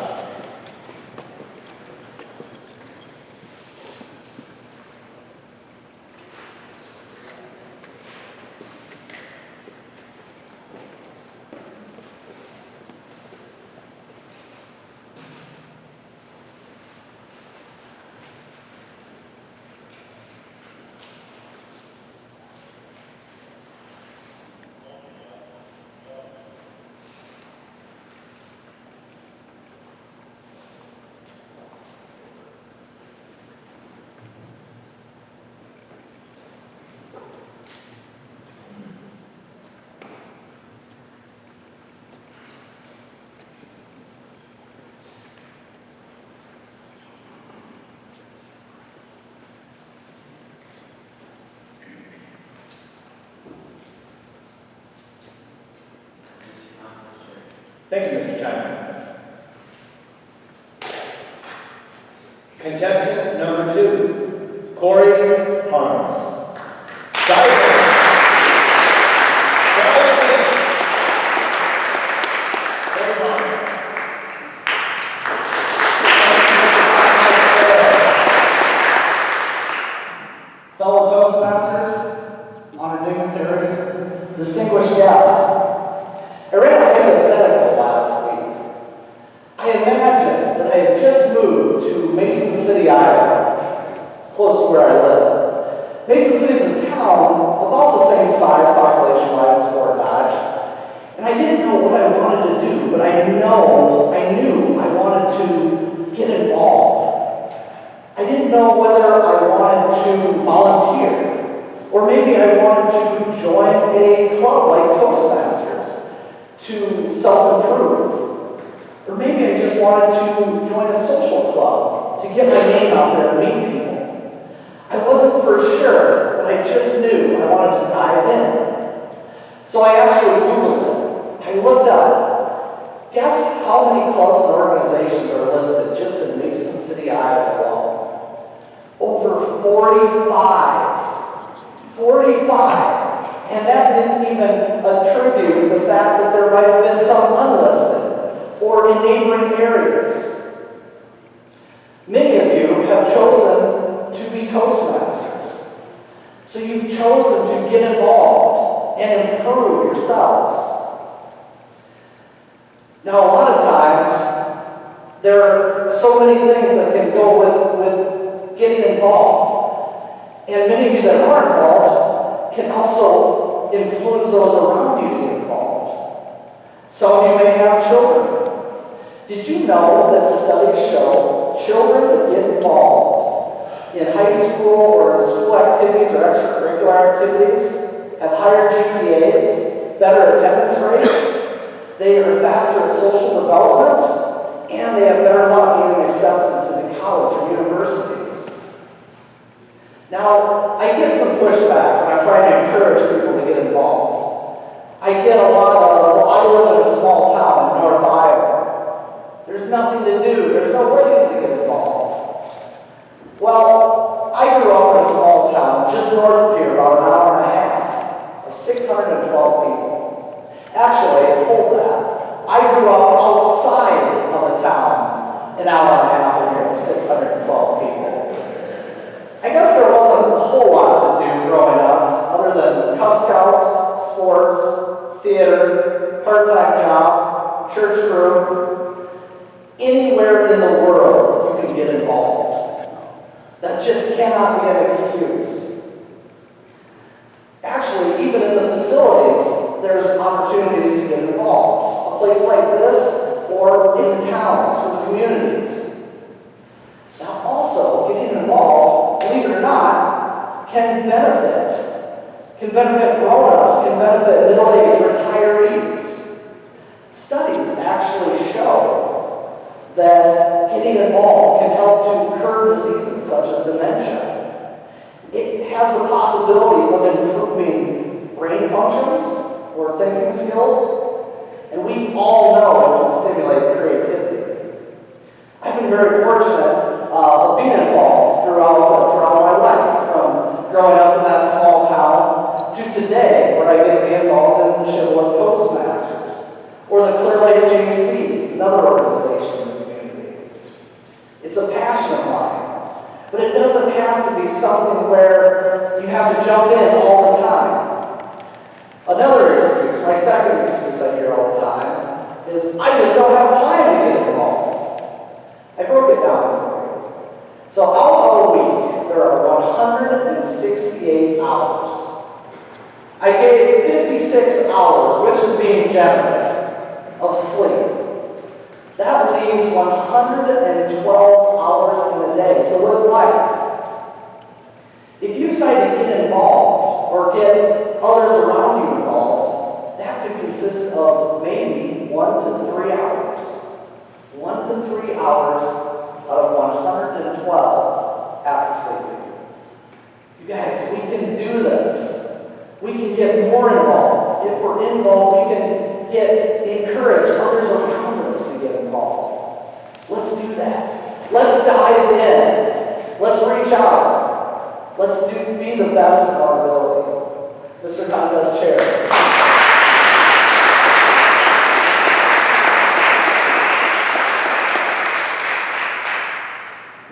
Thank you, Mr. Timer. Contestant number 2, Corey Harms. Fellow Toastmasters, honored dignitaries, distinguished guests, I read a hypothetical last week. I imagined that I had just moved to Mason City, Iowa, close to where I live. Mason City is a town about the same size population-wise as Fort Dodge, and I didn't know what I wanted to do, but I knew I wanted to get involved. I didn't know whether I wanted to volunteer, or maybe I wanted to join a club like Toastmasters to self-improve. Or maybe I just wanted to join a social club to get my name out there and meet people. I wasn't for sure, but I just knew I wanted to dive in. So I actually Googled it. I looked up. Guess how many clubs and organizations are listed just in Mason City, Iowa alone? Over 45. 45. And that didn't even attribute the fact that there might have been some unlisted or in neighboring areas. Many of you have chosen to be Toastmasters. So you've chosen to get involved and improve yourselves. Now, a lot of times, there are so many things that can go with getting involved. And many of you that are involved can also influence those around you to get involved. Some of you may have children. Did you know that studies show children that get involved in high school or in school activities or extracurricular activities have higher GPAs, better attendance rates, they are faster at social development, and they have better luck getting acceptance into college or universities? Now, I get some pushback when I'm trying to encourage people to get involved. I get a lot of, well, I live in a small town in North Iowa. There's nothing to do. There's no ways to get involved. grew up outside of a town, an hour and a half away, 612 people. I guess there wasn't a whole lot to do growing up, other than Cub Scouts, sports, theater, part-time job, church group. Anywhere in the world you can get involved. That just cannot be an excuse. Actually, even in the facilities, there's opportunities to get involved. A place like this, or in the towns or the communities. Now also, getting involved, believe it or not, can benefit. Can benefit grown-ups, can benefit middle-aged retirees. Studies actually show that getting involved can help to curb diseases such as dementia. It has the possibility of improving brain functions or thinking skills, and we all know it can stimulate creativity. I've been very fortunate of being involved throughout my life, from growing up in that small town to today, where I get to be involved in the Shibboleth Toastmasters, or the Clear Lake JCs, another organization in the community. It's a passion of mine, but it doesn't have to be something where you have to jump in all the time. Another excuse, my second excuse I hear all the time, is I just don't have time to get involved. I broke it down for you. So out of a week, there are 168 hours. I gave 56 hours, which is being generous, of sleep. That leaves 112 hours in a day to live life. If you decide to get involved or get others around you involved, that could consist of maybe 1 to 3 hours. 1 to 3 hours out of 112 after sleeping. You guys, we can do this. We can get more involved. If we're involved, we can encourage others around us to get involved. Let's do that. Let's dive in. Let's reach out. Let's be the best of our ability. Mr. Contest Chair.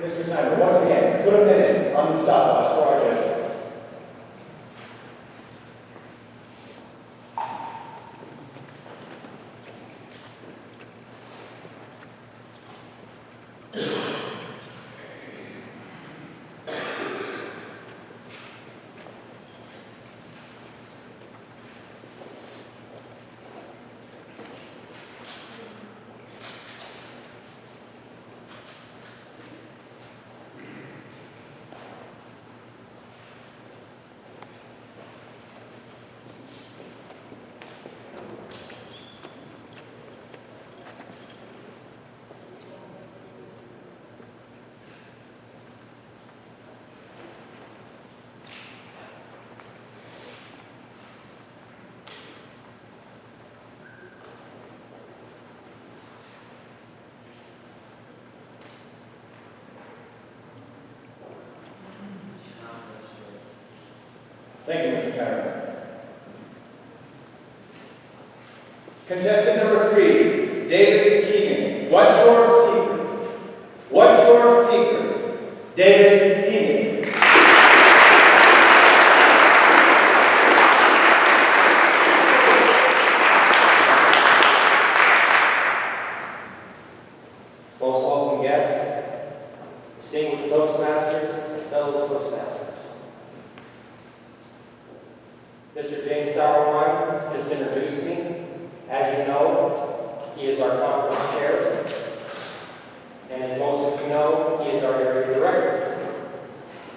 Mr. Timer, once again, put a minute on the stopwatch for our guests. Thank you, Mr. Timer. Contestant number 3, David Keegan. What's your secret? What's your secret? David Keegan. Most welcome guests, distinguished Toastmasters, fellow Toastmasters. Mr. James Sourwine just introduced me. As you know, he is our conference chair. And as most of you know, he is our area director.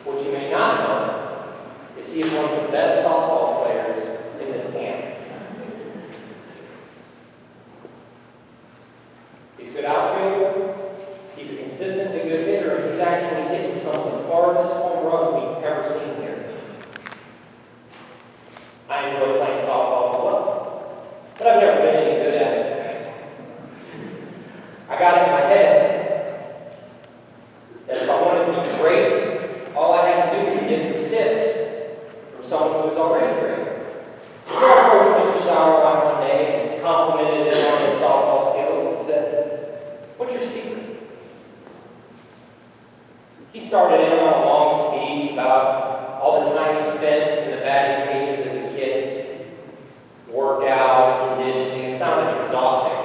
What you may not know is he is one of the best softball players in this camp. He's a good outfielder. He's a consistently good hitter, and he's actually hitting some of the farthest home runs we've ever seen here. I enjoy playing softball as well, but I've never been any good at it. I got it in my head that if I wanted to be great, all I had to do was get some tips from someone who was already great. started in on a long speech about all the time he spent in the batting cages as a kid. Workouts, conditioning, it sounded exhausting.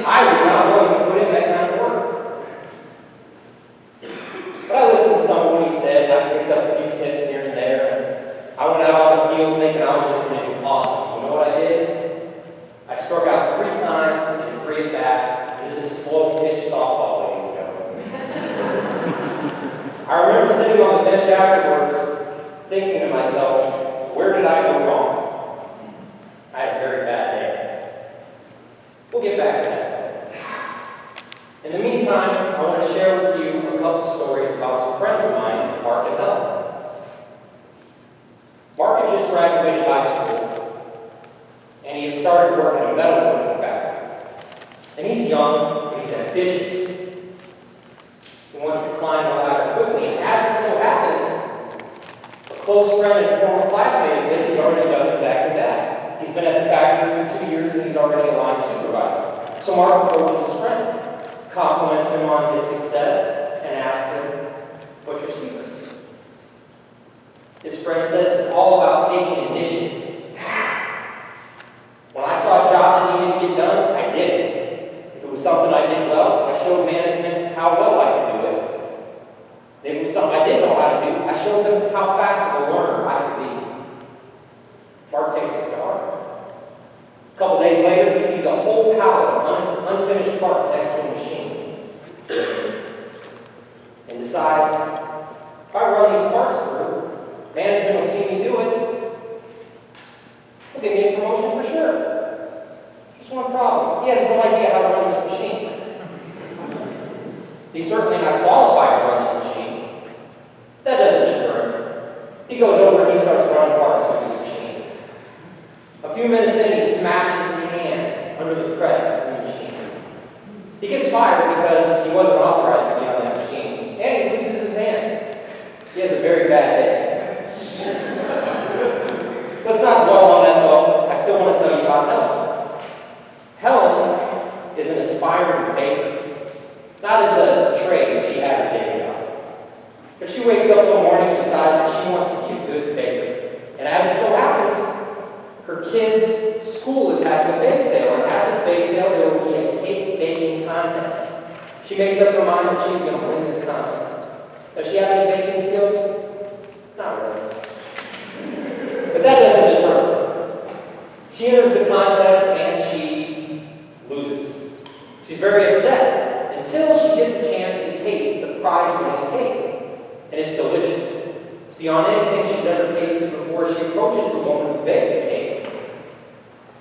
I was not willing to put in that kind of work. But I listened to some of what he said, and I picked up a few tips here and there. I went out on the field thinking I was just going to do awesome. You know what I did? I struck out 3 times in 3 at-bats. This is slow-pitch softball, ladies and gentlemen. I remember sitting on the bench afterwards, thinking to myself, where did I go wrong? I had a very bad day. We'll get back to that. In the meantime, I want to share with you a couple stories about some friends of mine, Mark and Helen. Mark had just graduated high school, and he had started working at a metalworking factory. And he's young, and he's ambitious. He wants to climb the ladder quickly, and as it so happens, a close friend and former classmate of his has already done exactly that. He's been at the factory for 2 years, and he's already a line supervisor. So Mark approaches his friend, compliments him on his success, and asks him, what's your secret? His friend says it's all about taking initiative. When I saw a job that needed to get done, I did it. If it was something I did well, I showed management how well I could do it. If it was something I didn't know how to do, I showed them how fast of a learner I could be. Mark takes this to heart. A couple days later, he sees a whole pallet of unfinished parts next to a machine. And decides, if I run these parts through, management will see me do it. They'll give me a promotion for sure. Just one problem. He has no idea how to run this machine. He's certainly not qualified to run this machine. That doesn't deter him. He goes over and he starts running parts through this machine. A few minutes in, he smashes his hand under the press of the machine. He gets fired because he wasn't authorized to be on that machine, and he loses his hand. He has a very bad day. Let's not dwell on that, though. I still want to tell you about Helen. Helen is an aspiring baker. Not as a trade she has a day job. But she wakes up one morning and decides that she wants to be a good baker. And as it so happens, her kids' school is having a bake sale, and at this bake sale there will be a cake baking contest. She makes up her mind that she's going to win this contest. Does she have any baking skills? Not really. But that doesn't deter her. She enters the contest and she loses. She's very upset until she gets a chance to taste the prize-winning cake. And it's delicious. It's beyond anything she's ever tasted before. She approaches the woman who baked the cake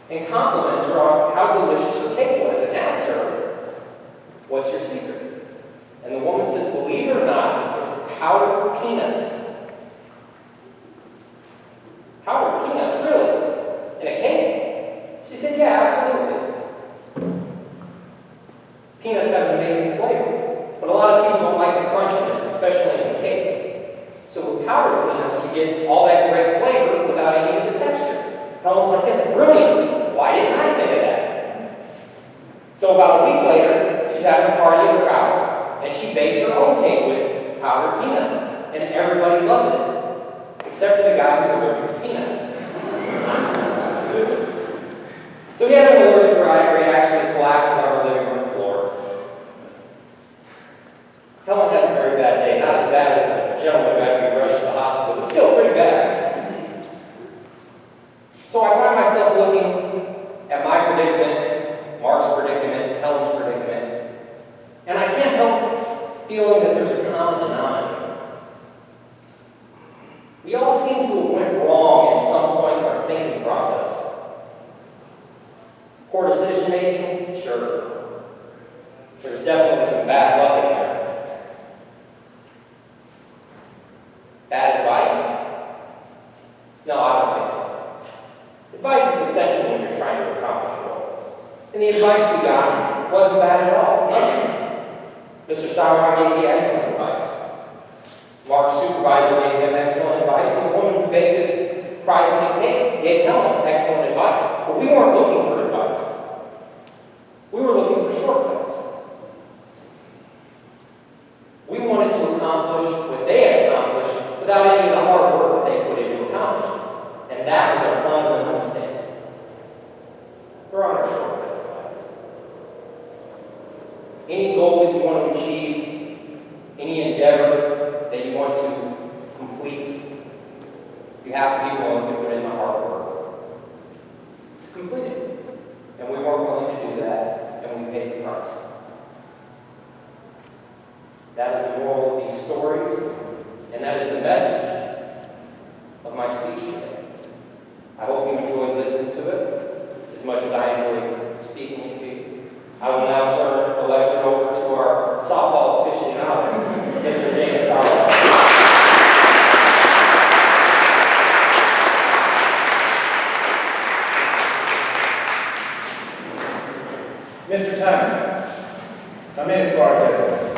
and compliments her on how delicious her cake was and asks her, what's your secret? And the woman says, believe it or not, it's powdered peanuts. Powdered peanuts, really? In a cake? She said, yeah, absolutely. Peanuts have an amazing flavor, but a lot of people don't like the crunchiness, especially in cake. So with powdered peanuts, you get all that great flavor without any of the texture. Helen's like, that's brilliant. Why didn't I think of that? So about a week later, she's having a party at her house, and she bakes her own cake with powdered peanuts, and everybody loves it, except for the guy who's allergic to peanuts. So he has an allergic reaction and collapses on her living room floor. Helen has a very bad day, not as bad as the gentleman who had to be rushed to the hospital, but still pretty bad. So I find myself looking at my predicament, Mark's predicament, Helen's predicament, and I can't help feeling that there's a common denominator. We all seem to have went wrong at some point in our thinking process. Poor decision making? Sure. There's definitely some bad luck in there. Bad advice? No, I don't think so. Advice is essential when you're trying to accomplish a goal. And the advice we got wasn't bad at all. None of it. Mr. Sourwine gave me excellent advice. Mark's supervisor gave him excellent advice, and the woman who baked this prize-winning cake gave Helen excellent advice. But we weren't looking for advice. We were looking for shortcuts. any goal that you want to achieve, any endeavor that you want to complete, you have to be willing to put in the hard work to complete it. And we weren't willing to do that, and we paid the price. That is the moral of these stories, and that is the message of my speech today. I hope you enjoyed listening to it as much as I enjoyed speaking it to you. I will now turn the lecture over to our softball aficionado, Mr. James Sourwine. Mr. Timon, come in for our judges.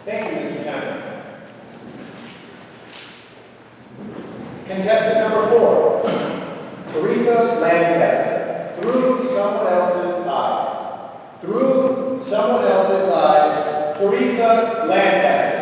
Thank you, Mr. Timon. Contestant number 4, Teresa Lancaster. Through someone else's eyes. Through someone else's eyes, Teresa Lancaster.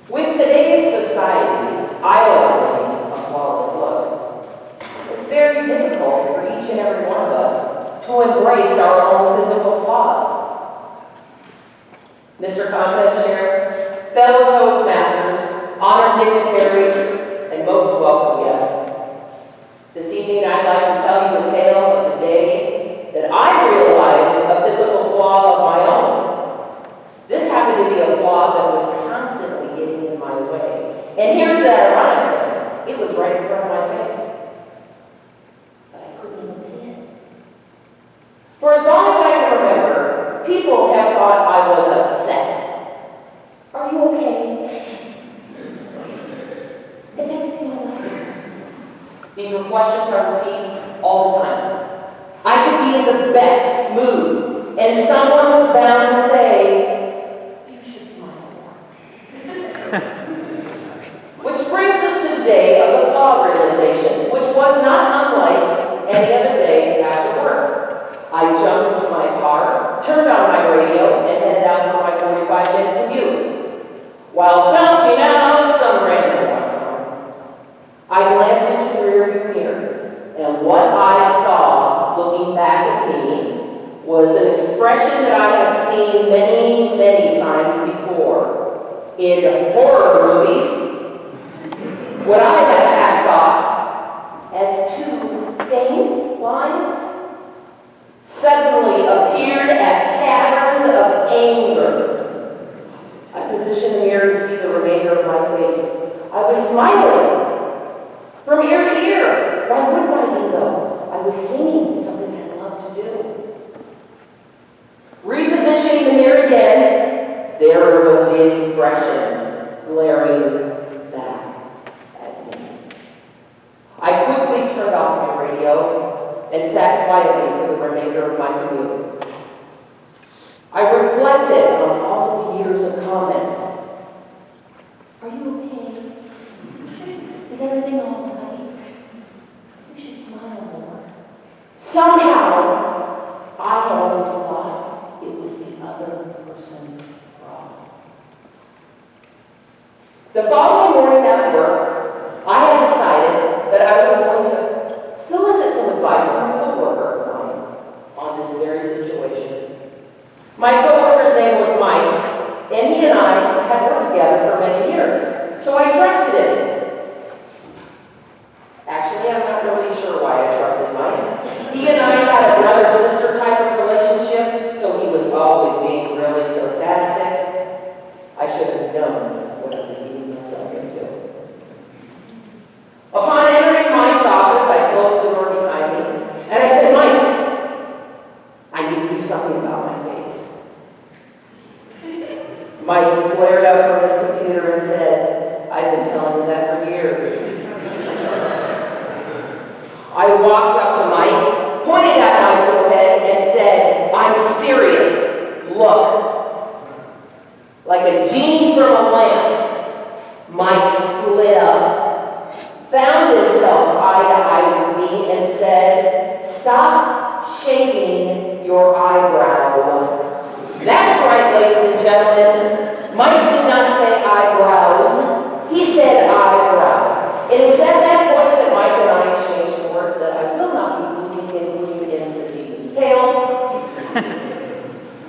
With today's society idolizing a flawless look, it's very difficult for each and every one of us to embrace our own physical flaws. Mr. Contest Chair, fellow Toastmasters, honored dignitaries, and most welcome guests. This evening I'd like to tell you the tale of the day that I realized a physical flaw of my own. This happened to be a flaw that was constantly getting in my way. And here's the ironic thing. It was right in front of my face. But I couldn't even see it. For as long as I can remember, people have thought I was upset. Are you okay? Is everything all right? These were questions I received all the time. I could be in the best mood, and someone was bound to say, which brings us to the day of the flaw realization, which was not unlike any other day after work. I jumped into my car, turned on my radio, and headed out for my 45-minute commute. While belting out some random love song, I glanced into the rearview mirror, and what I saw looking back at me was an expression that I had seen many, many times before. In horror movies, what I had passed off as 2 faint lines suddenly appeared as caverns of anger. I positioned the mirror to see the remainder of my face. I was smiling from ear to ear. Why wouldn't I be, though? I was singing something I loved to do. Repositioning the mirror again, there was the expression glaring back at me. I quickly turned off my radio and sat quietly for the remainder of my commute. I reflected on all of the years of comments. Are you okay? Is everything all right? You should smile more. Somehow, I always thought it was the other person's problem. The following morning at work, I had decided that I was going to solicit some advice from a coworker of mine on this very situation. My coworker's name was Mike, and he and I had worked together for many years, so I trusted him. Actually, I'm not really sure why I trusted Mike. He and I had a brother-sister type of relationship, so he was always being really sarcastic. I should have known what I was getting myself into. Upon entering Mike's office, I closed the door behind me, and I said, Mike, I need to do something about my face. Mike glared up from his computer and said, I've been telling you that for years. I walked up to Mike, pointed at my forehead, and said, I'm serious. Look. Like a genie from a lamp, Mike slid up, found himself eye to eye with me, and said, stop shaving your eyebrow. That's right, ladies and gentlemen. Mike did not say eyebrows. He said eyebrow. And it was at that point that Mike and I exchanged words that I will not be gluing in this evening's tale.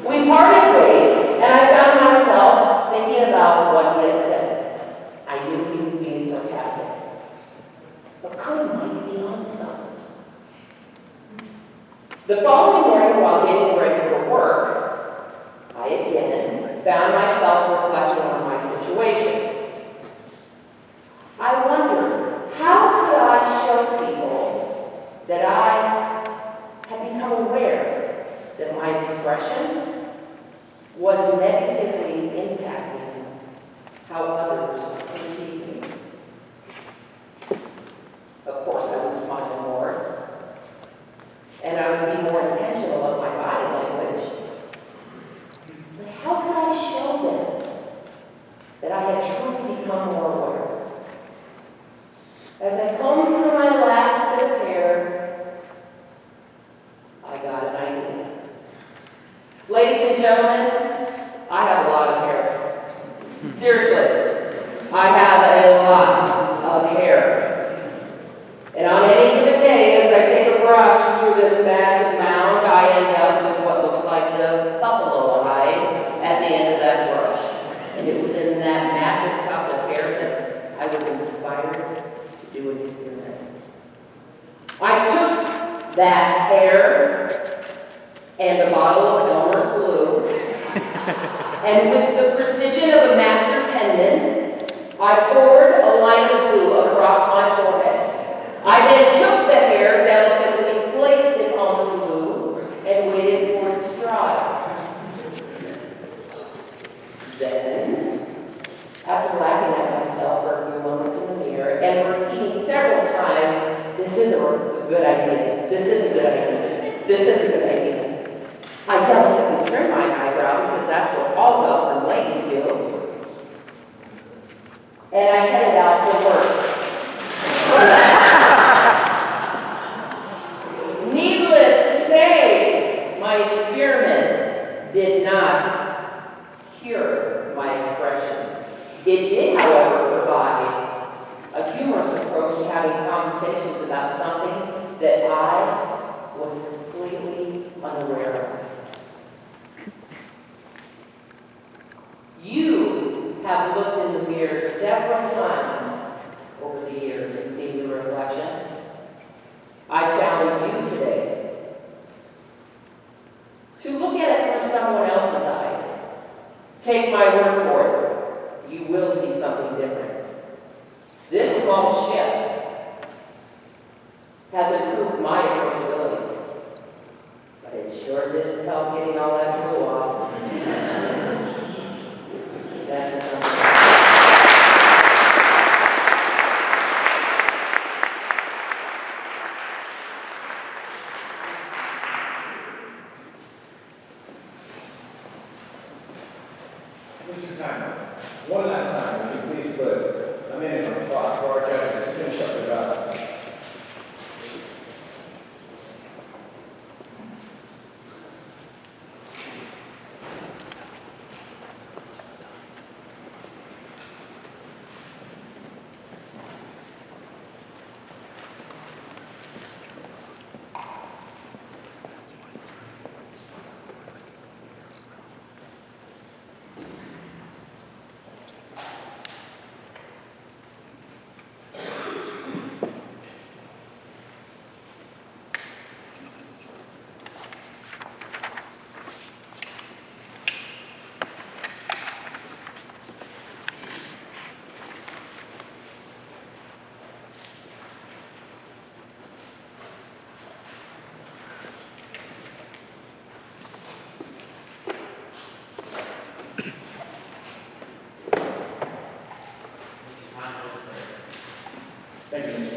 We parted ways, and I found myself thinking about what he had said. I knew he was being sarcastic. But could Mike be on something? The following morning, while getting ready for work, I again found myself reflecting on my situation. I wondered, how could I show people that I had become aware that my expression was negatively impacting how others perceive me? Of course, I would smile more, and I would be more intentional of my body language. So how could I show them that I had truly become more aware? As I combed through my last bit of hair, I got an idea. Ladies and gentlemen, I have a lot of hair. Seriously, I have a lot of hair. And on any given day, as I take a brush through this massive mound, I end up with what looks like the buffalo hide at the end of that brush. And it was in that massive tuft of hair that I was inspired to do an experiment. I took that hair and a bottle of Elmer's glue, and with the precision of a master penman, I poured a line of glue across my forehead. I then took the hair, delicately placed it on the glue, and waited for it to dry. Then, after laughing at myself for a few moments in the mirror and repeating several times, this is a good idea, this is a good idea, this is a good idea, I delicately turned my eyebrow because that's what all well-formed ladies do. And I headed out for work. Needless to say, my experiment did not cure my expression. It did, however, provide a humorous approach to having conversations about something that I was completely unaware of. You have looked in the mirror several times over the years and seen your reflection. I challenge you today to look at it through someone else's eyes. Take my word for it, you will see something different. This small shift has improved my approachability, but it sure didn't help getting all that glue off. That's the number. Mr. Timer, one last time, would you please put a minute on the clock for our judges to finish up their ballots?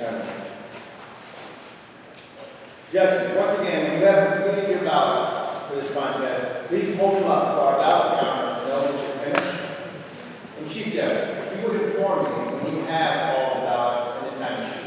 tournament. Judges, once again, when you have completed your ballots for this contest, please hold them up so our ballot counters know that you're finished. And Chief Judge, if you would inform me when you have all the ballots and the time sheets.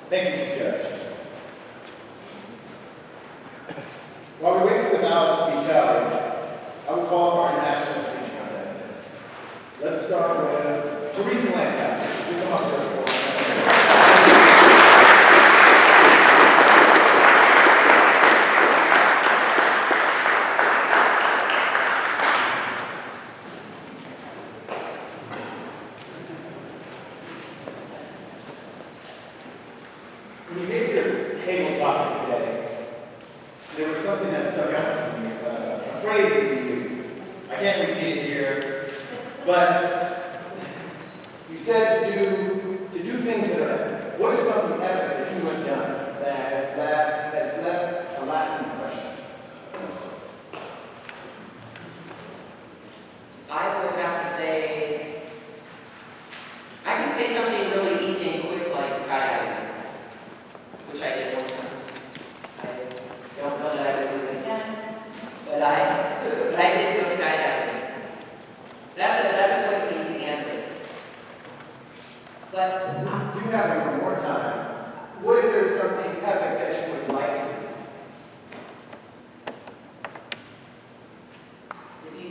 Thank you, Chief Judge. While we wait for the ballots to be tallied, I will call up our national speech contestants. Let's start with Teresa Lancaster. You come up here for us. When you gave your table topic today, there was something that stuck out to me, a phrase that you used. I can't repeat it here, but you said to do things that are epic. What is something epic that you have done that has left a lasting impression? I would have to say, I can say something really easy and quick like skydiving, which I did one time. I don't know that I would do it again, but I did go skydiving. That's a quick and easy answer. But You have it one more time. What if there's something epic that you would like to do?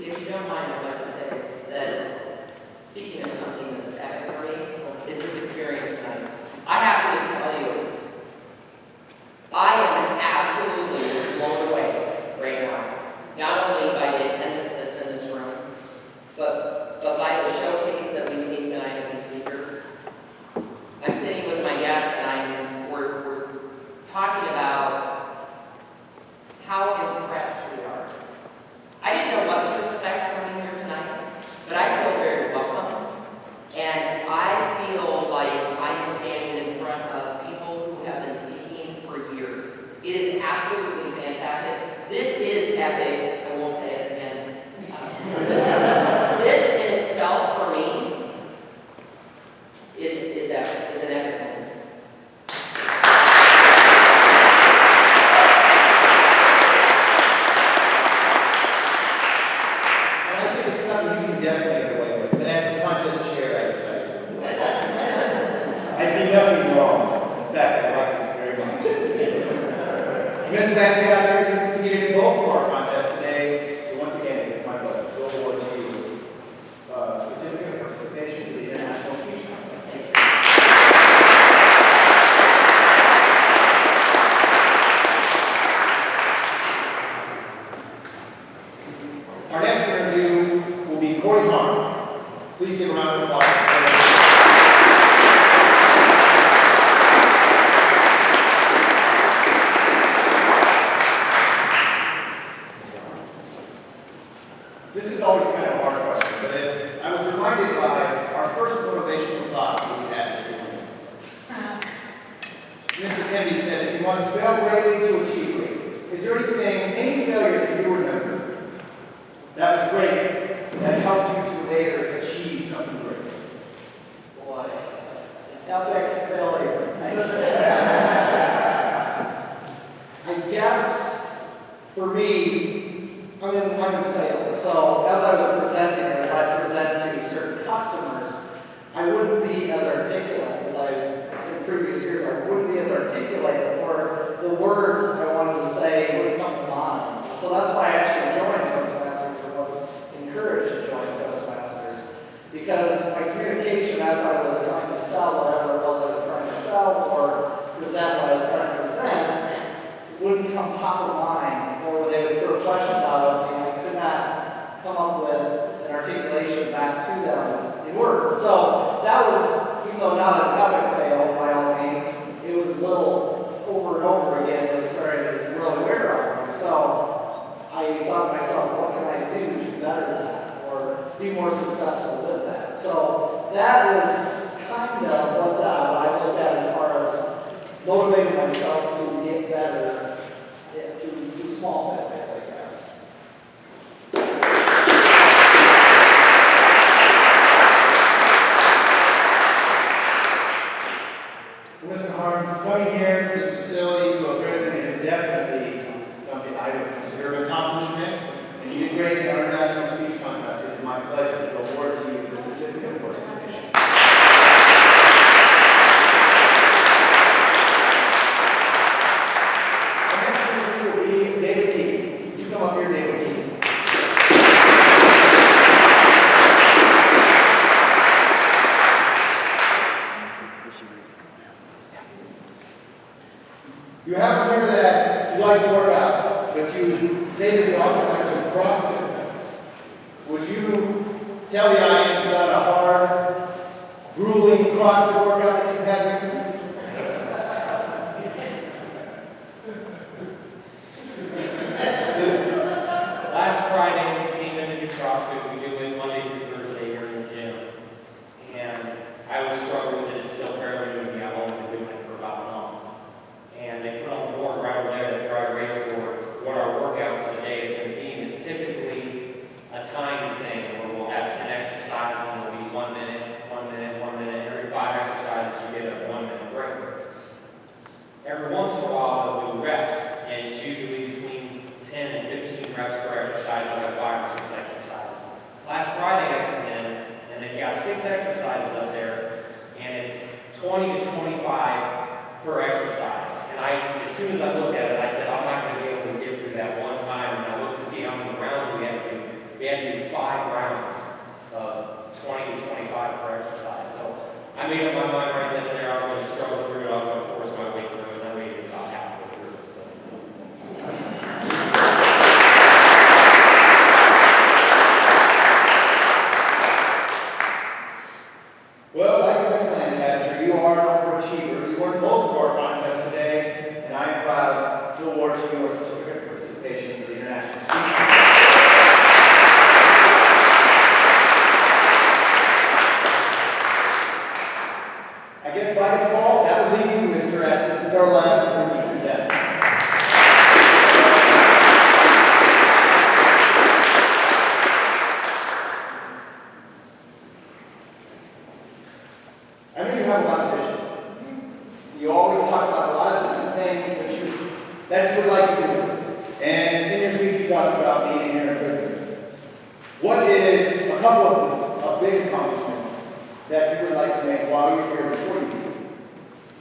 if you don't mind, I'd like to say that speaking of something that's epic for me, is this experience tonight. I have to tell you, I am absolutely blown away right now. Not only by the attendance that's in this room, but by the showcase that we've seen tonight of these speakers. I'm sitting with my guests and we're talking about how impressed we are. I didn't know what to expect coming here tonight, but I feel very welcome. And I feel like I am standing in front of people who have been speaking for years. It is absolutely fantastic. This is epic. I won't say it again. This in itself, for me, is epic. Is an epic moment. And I think it's something you can definitely get away with. And as the contest chair, I say, I see nothing wrong. In fact, I like it very much. Ms. Lancaster, you completed both of our contests today. So once again, it's my pleasure to award to you certificate of participation in the International Speech Contest. Our next interview will be Corey Harms. Please give a round of applause. This is always always kind of a hard question, but I was reminded by our first motivational thought that we had this evening. Mr. Kennedy said that you must fail greatly to achieve greatly. Is there any failure that you remember that was great, that helped you to later achieve something great? Boy, Epic failure. I guess for me, I'm in sales, so as I was presenting, as I present to certain customers, I wouldn't be as articulate as in previous years. I wouldn't be as articulate, or the words I wanted to say wouldn't come to mind. So that's why I actually joined Toastmasters, or was encouraged to join Toastmasters, because my communication as I was trying to sell whatever it was I was trying to sell, or present what I was trying to present, wouldn't come top of mind, or when they would throw questions out of me, I could not come up with an articulation back to them in words. So that was, even though not an epic fail by all means, it was little over and over again that was starting to really wear on me. So I thought to myself, what can I do to do better than that, or be more successful with that? So that is kind of what I looked at as far as motivating myself to get better, to small failures, I guess. Mr. Harms, coming here to this facility to a prison is definitely something I would consider an accomplishment, and you did great in our national speech contest. It is my pleasure to award to you the certificate of participation. Up here, David Keaton. You have here that you like to work out, but you say that you also like to CrossFit. Would you tell the audience about a hard, grueling CrossFit workout that you had recently? Last Friday, we came in to do CrossFit. We do it Monday through Thursday here in the gym. And I was struggling with it. It's still fairly new to me. I've only been doing it for about a month. And they put on the board right over there, the dry erase board, what our workout for the day is going to be. And it's typically a timed thing where we'll have 10 exercises and it'll be 1 minute, 1 minute, 1 minute. Every 5 exercises, you get a 1 minute break. Every once in a while, we'll do reps, and it's usually between 10 and 15 reps per exercise. I'll have 5 or 6 exercises. Last Friday, I come in, and they've got 6 exercises up there, and it's 20 to 25 per exercise. And as soon as I looked at it, I said, I'm not going to be able to get through that one time. And I looked to see how many rounds we had to do. We had to do 5 rounds of 20 to 25 per exercise. So I made up my mind right then and there I was going to struggle through it. I was going to force my way through it. And I made it about halfway through it. So. Well, like Ms. Lancaster, you are an overachiever. You won both of our contests today, and I'm proud to award to you a certificate of participation for the International Speech. I guess by default, that would leave you, Mr. S. This is our last review test. I know you have a lot of vision. You always talk about a lot of different things that you would like to do. And in your speech, you talked about being here in prison. What is a couple of big accomplishments that you would like to make while you're here before you leave?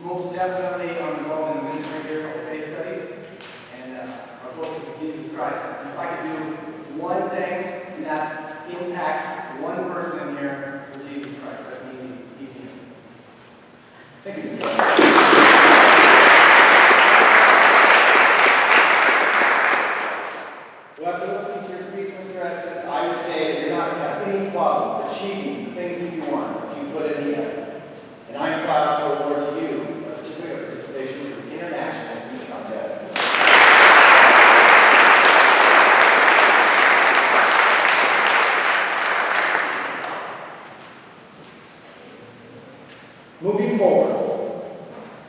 Most definitely, I'm involved in the ministry here of faith studies, and our focus is Jesus Christ. And if I could do one thing, and that's impact one person in here for Jesus Christ, that's easy. Thank you. Well, after listening to your speech, Mr. Estes, I would say that you're not going to have any problem achieving the things that you want if you put in the effort. And I'm proud to award to you a certificate of participation for the International Speech Contest. Moving forward,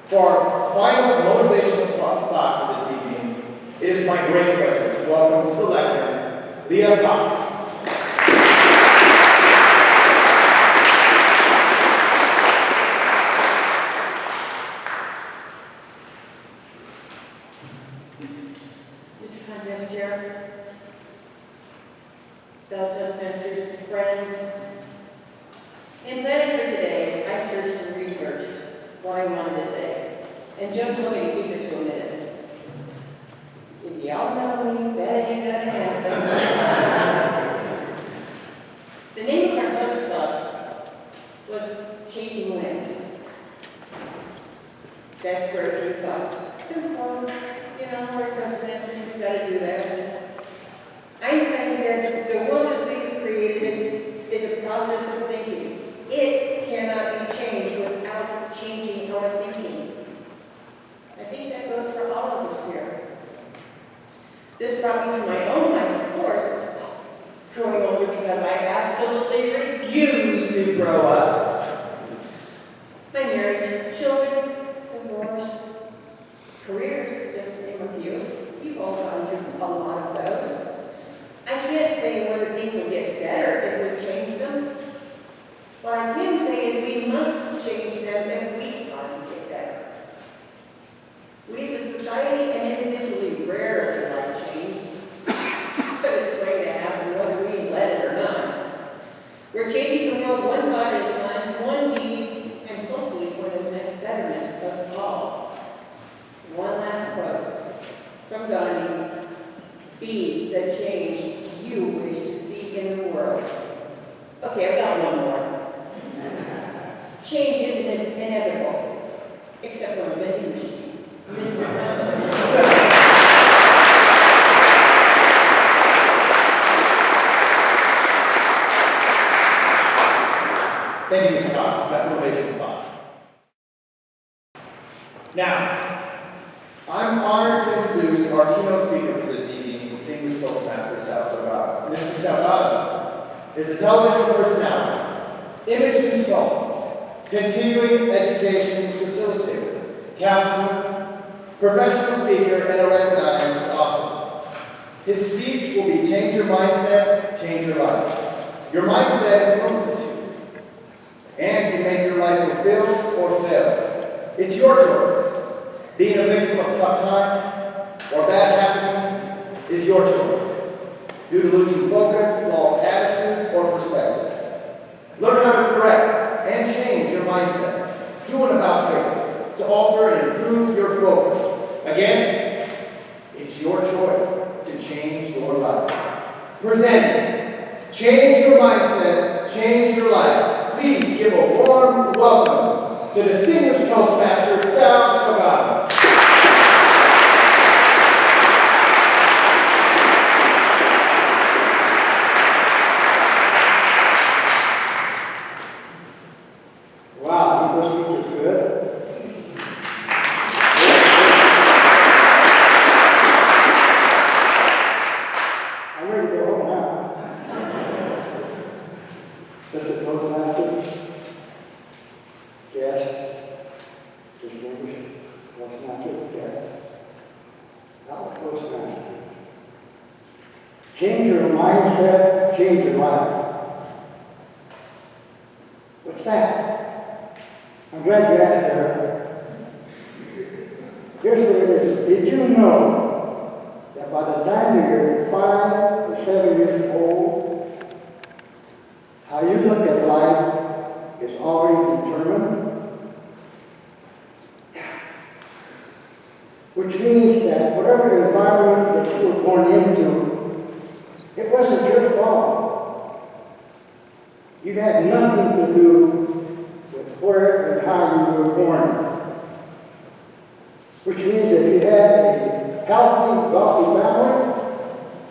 for our final motivational thought for this evening, it is my great pleasure to welcome to the lectern, Leah Cox. Contest Chair, fellow Toastmasters, friends. In planning for today, I searched and researched what I wanted to say, and Joe told me to keep it to a minute. If y'all know me, that ain't gonna happen. The name of our Toast Club was Changing Winds. That's for a few thoughts. Simple. You know, we're Toastmasters, we've got to do that. Einstein said, the world as we have created it is a process of thinking. It cannot be changed without changing our thinking. I think that goes for all of us here. This brought me to my own life, of course, growing older because I absolutely refuse to grow up. My marriage, children, divorce, careers, just to name a few. You've all gone through a lot of those. I can't say whether things will get better if we change them. What I can say is we must change them if we are to get better. We as a society and individually rarely like change, but it's going to happen whether we let it or not. We're changing the world one thought at a time, one deed, and hopefully for the betterment of all. One last quote from Gandhi: be the change you wish to see in the world. Okay, I've got one more. Change is inevitable, except for a vending machine. Thank you, Ms. Cox, for that motivational thought. Now, I'm honored to introduce our keynote speaker for this evening, distinguished Toastmaster Sal Salgado. Mr. Salgado is a television personality, image consultant, continuing education facilitator, counselor, professional speaker, and a recognized author. His speech will be change your mindset, change your life. Your mindset influences you, and you make your life fulfilled or fail. It's your choice. Being a victim of tough times or bad happenings is your choice. Due to losing focus, flawed attitudes, or perspectives. Learn how to correct and change your mindset. Do an about-face to alter and improve your focus. Again, it's your choice to change your life. Presenting, change your mindset, change your life. Please give a warm welcome to distinguished Toastmaster Sal Salgado. Wow, this speech is good. I'm ready to go home now. Just a Toastmaster. Yes. Distinguished Toastmaster. Yes. Now Toastmaster. Change your mindset, change your life. What's that? I'm glad you asked her. Here's what it is. Did you know that by the time you're 5 to 7 years old, how you look at life is already determined? Which means that whatever environment that you were born into, it wasn't your fault. You had nothing to do with where and how you were born. Which means if you had a healthy, wealthy family,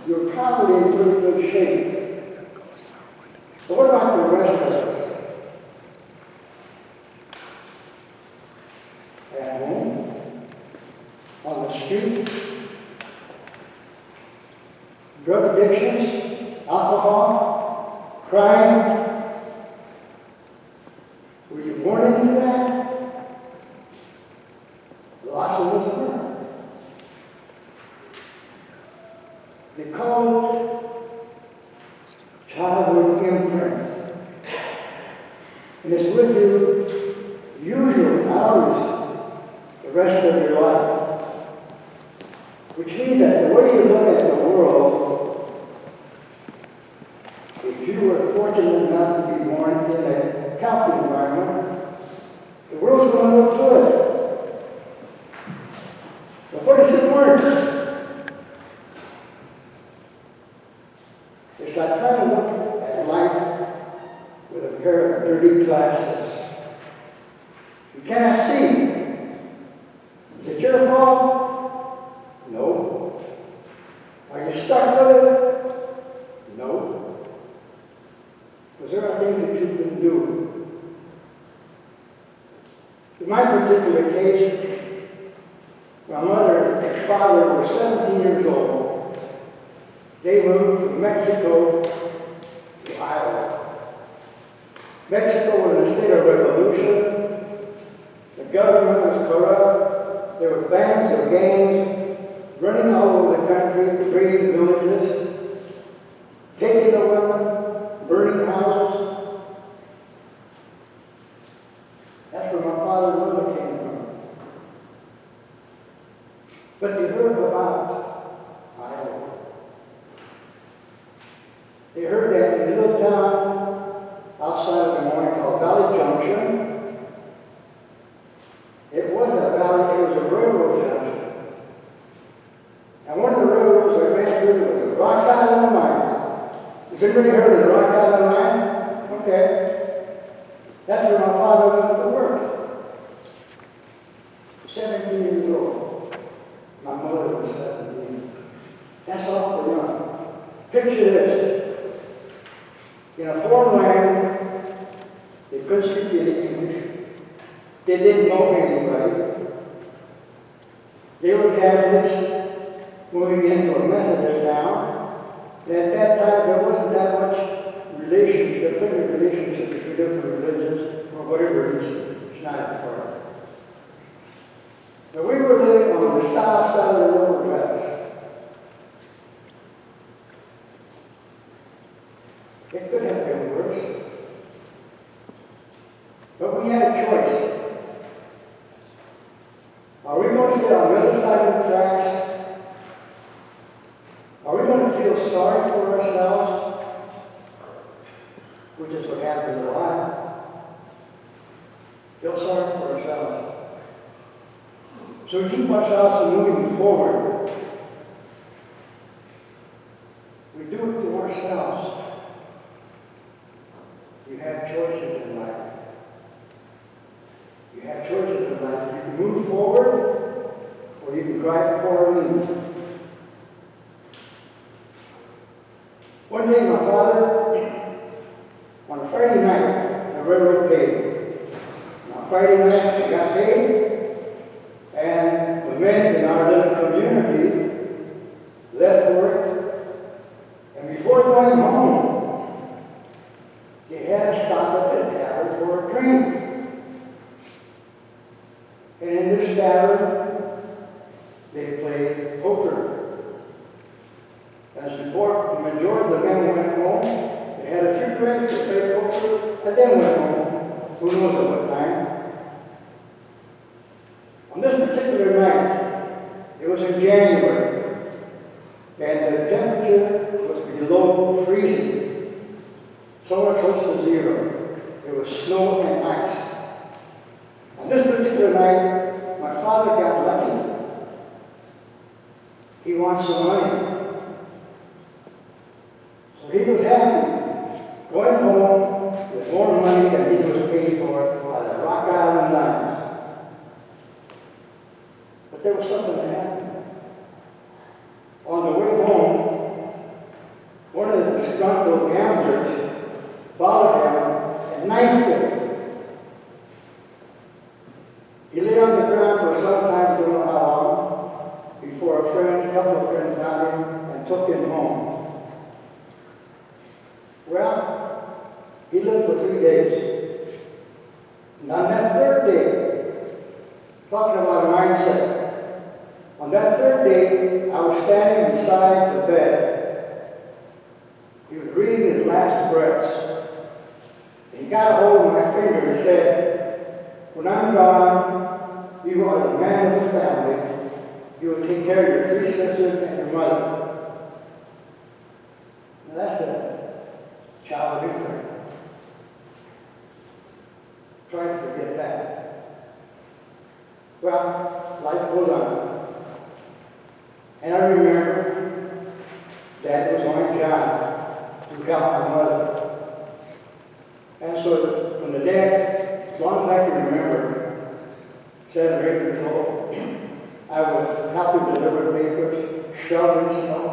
you're probably in pretty good shape. But what about the rest of us? At home, on the street, drug addictions, alcohol, crime. Were you born into that? friends. And it's with you, usually, always, the rest of your life. Which means that the way you look at the world, if you were fortunate enough to be born in a healthy environment, the world's going to look good. But what is it worth? It's like trying to look at life with a pair of dirty glasses. You cannot see. Is it your fault? No. Are you stuck with it? No. Because there are things that you can do. In my particular case, my mother and father were 17 years old. They moved from Mexico to Iowa. Mexico was in a state of revolution. The government was corrupt. There were bands or gangs running all over the country, raiding villages, taking the women, burning houses. That's where my father and mother came from. But they heard about Iowa. They heard that in a little town outside of Des Moines called Valley Junction. It was a valley, it was a railroad junction. And one of the railroads I ran through was the Rock Island Line. Has anybody heard of the Rock Island Line? Okay. That's where my father went to work. 17 years old. My mother was 17. That's off the run. Picture this. In a foreign land, they couldn't speak any English. They didn't know anybody. They were Catholics moving into a Methodist town. And at that time, there wasn't that much relationship, friendly relationship between different religions, for whatever reason. It's not important. But we were living on the south side of the railroad tracks. It could have been worse. But we had a choice. Are we going to sit on the other side of the tracks? Are we going to feel sorry for ourselves? Which is what happens a lot. Feel sorry for ourselves. So we keep ourselves from moving forward. We do it to ourselves. You have choices in life. You have choices in life. You can move forward, or you can drive forward. One day, my father, on a Friday night, the railroad paid. On Friday night, we got paid, and the men in our little community left work, and before going home, they had to stop at the tavern for a drink. And in this tavern, they played poker. As before, the majority of the men went home, they had a few drinks, they played poker, and then went home. Who knows at what time? On this particular night, it was in January, and the temperature was below freezing, somewhere close to zero. There was snow and ice. On this particular night, my father got lucky. He won some money. So he was happy going home with more money than he was paid for by the Rock Island Line. But there was something that happened. On the way home, one of the disgruntled gamblers followed him and knifed him. He lay on the ground for some time, don't know how long, before a couple of friends found him and took him home. Well, he lived for 3 days. And on that third day, talking about a mindset, on that third day, I was standing beside the bed. He was breathing his last breaths. got a hold of my finger and said, when I'm gone, you are the man of the family. You will take care of your 3 sisters and your mother. Now that's a child of ignorance. Try to forget that. Well, life goes on. And I remember that it was my job to help my mother. And so from the day, as long as I can remember, 7 or 8 years old, I was helping deliver papers, shoveling snow,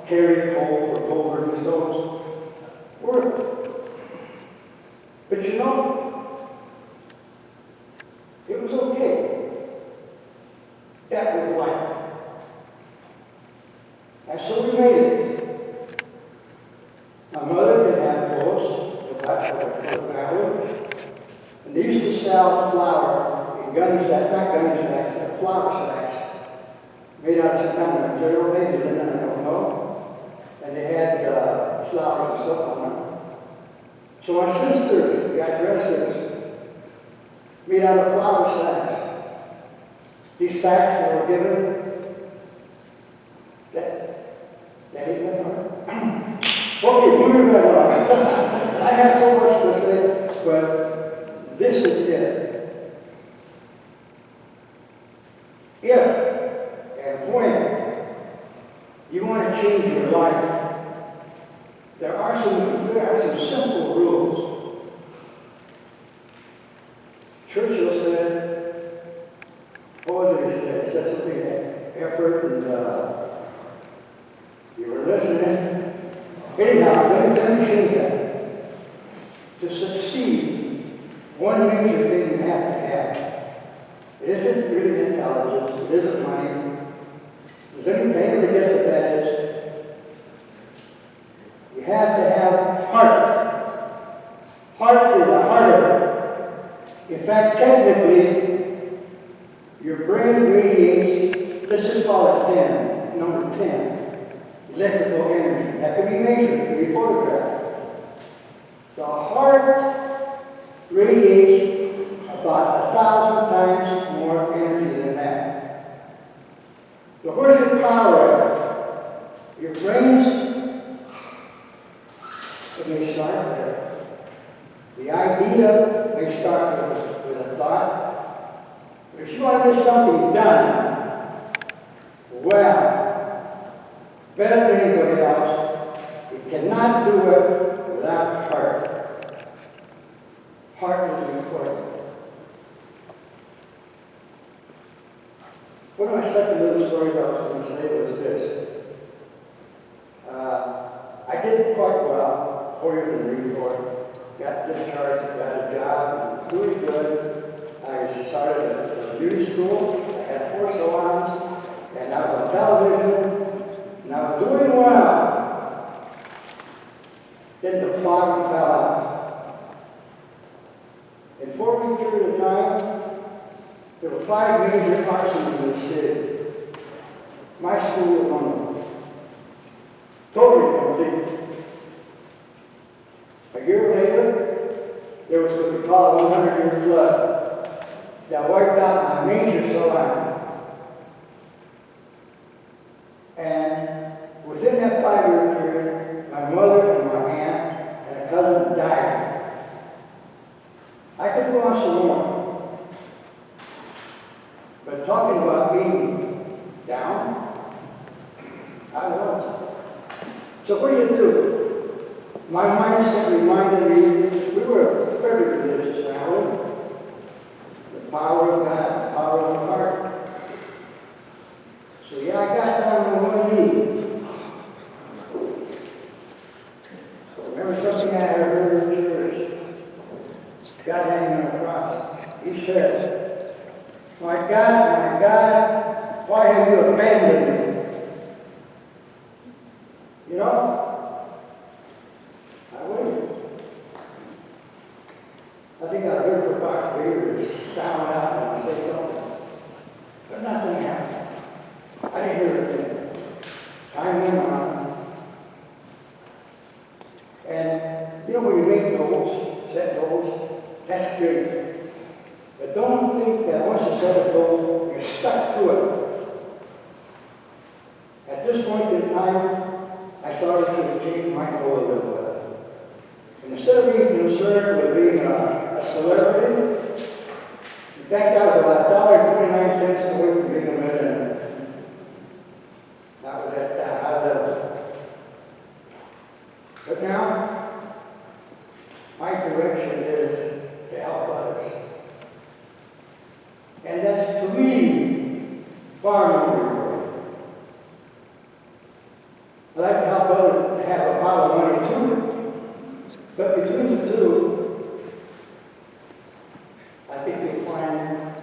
carrying coal for coal-burning stoves. Work. But you know, it was okay. That was life. And so we made it. My mother didn't have clothes, the family, and they used to sell flour in gunny sacks, not gunny sacks, but flour sacks, made out of some kind of material, maybe, I don't know. And they had flowers and stuff on them. So my sisters got dresses made out of flour sacks. These sacks that were given, that ain't nothing. Okay, moving right on. I have so much to say, but this is it. If and when you want to change your life, there are some simple rules. Churchill said, what was it he said? He said something like effort and you were listening. Anyhow, let me change that. To succeed, one major thing you have to have. It isn't really intelligence, it isn't money. Does anybody guess what that is? You have to have heart. Heart is the heart of it. In fact, technically, your brain radiates, let's just call it 10, number 10. Electrical energy. That can be measured, it can be photographed. The heart radiates about 1,000 times more energy than that. So where's your power at? Your brain's, it may start there. The idea may start with a thought. But if you want to get something done, well, better than anybody else, you cannot do it without heart. Heart is important. One of my second little stories I was going to say was this. I did quite well, 4 years in the Marine Corps, got discharged, got a job, doing good. I started a beauty school, I had 4 salons, and I was on television. And I was doing well. Then the plug fell out. In 4 weeks period of time, there were 5 major arsons in the city. My school was one of them. Totally complete. A year later, there was what we call a 100-year flood that wiped out my major salon. And within that 5-year period, my mother and my aunt and a cousin died. I could go on some more. But talking about being down, I was. So what do you do? My mindset reminded me, we were a very religious family. The power of God, the power of the heart. So yeah, I got down on one knee. Remember something I had heard in the church? God hanging on a cross. He says, my God, why have you abandoned me? You know, I waited. I think I heard the box leader sound out and say something. But nothing happened. I didn't hear it then. Time went on. And, you know, when you make goals, set goals, that's great. But don't think that once you set a goal, you're stuck to it. At this point in time, I started to change my goal a little bit. And instead of being concerned with being a celebrity, in fact, I was about $1.29 away from being a millionaire. That was at that high level. But now, my direction is to help others. And that's, to me, far more rewarding. I like to help others to have a pile of money too. But between the two, I think you'll find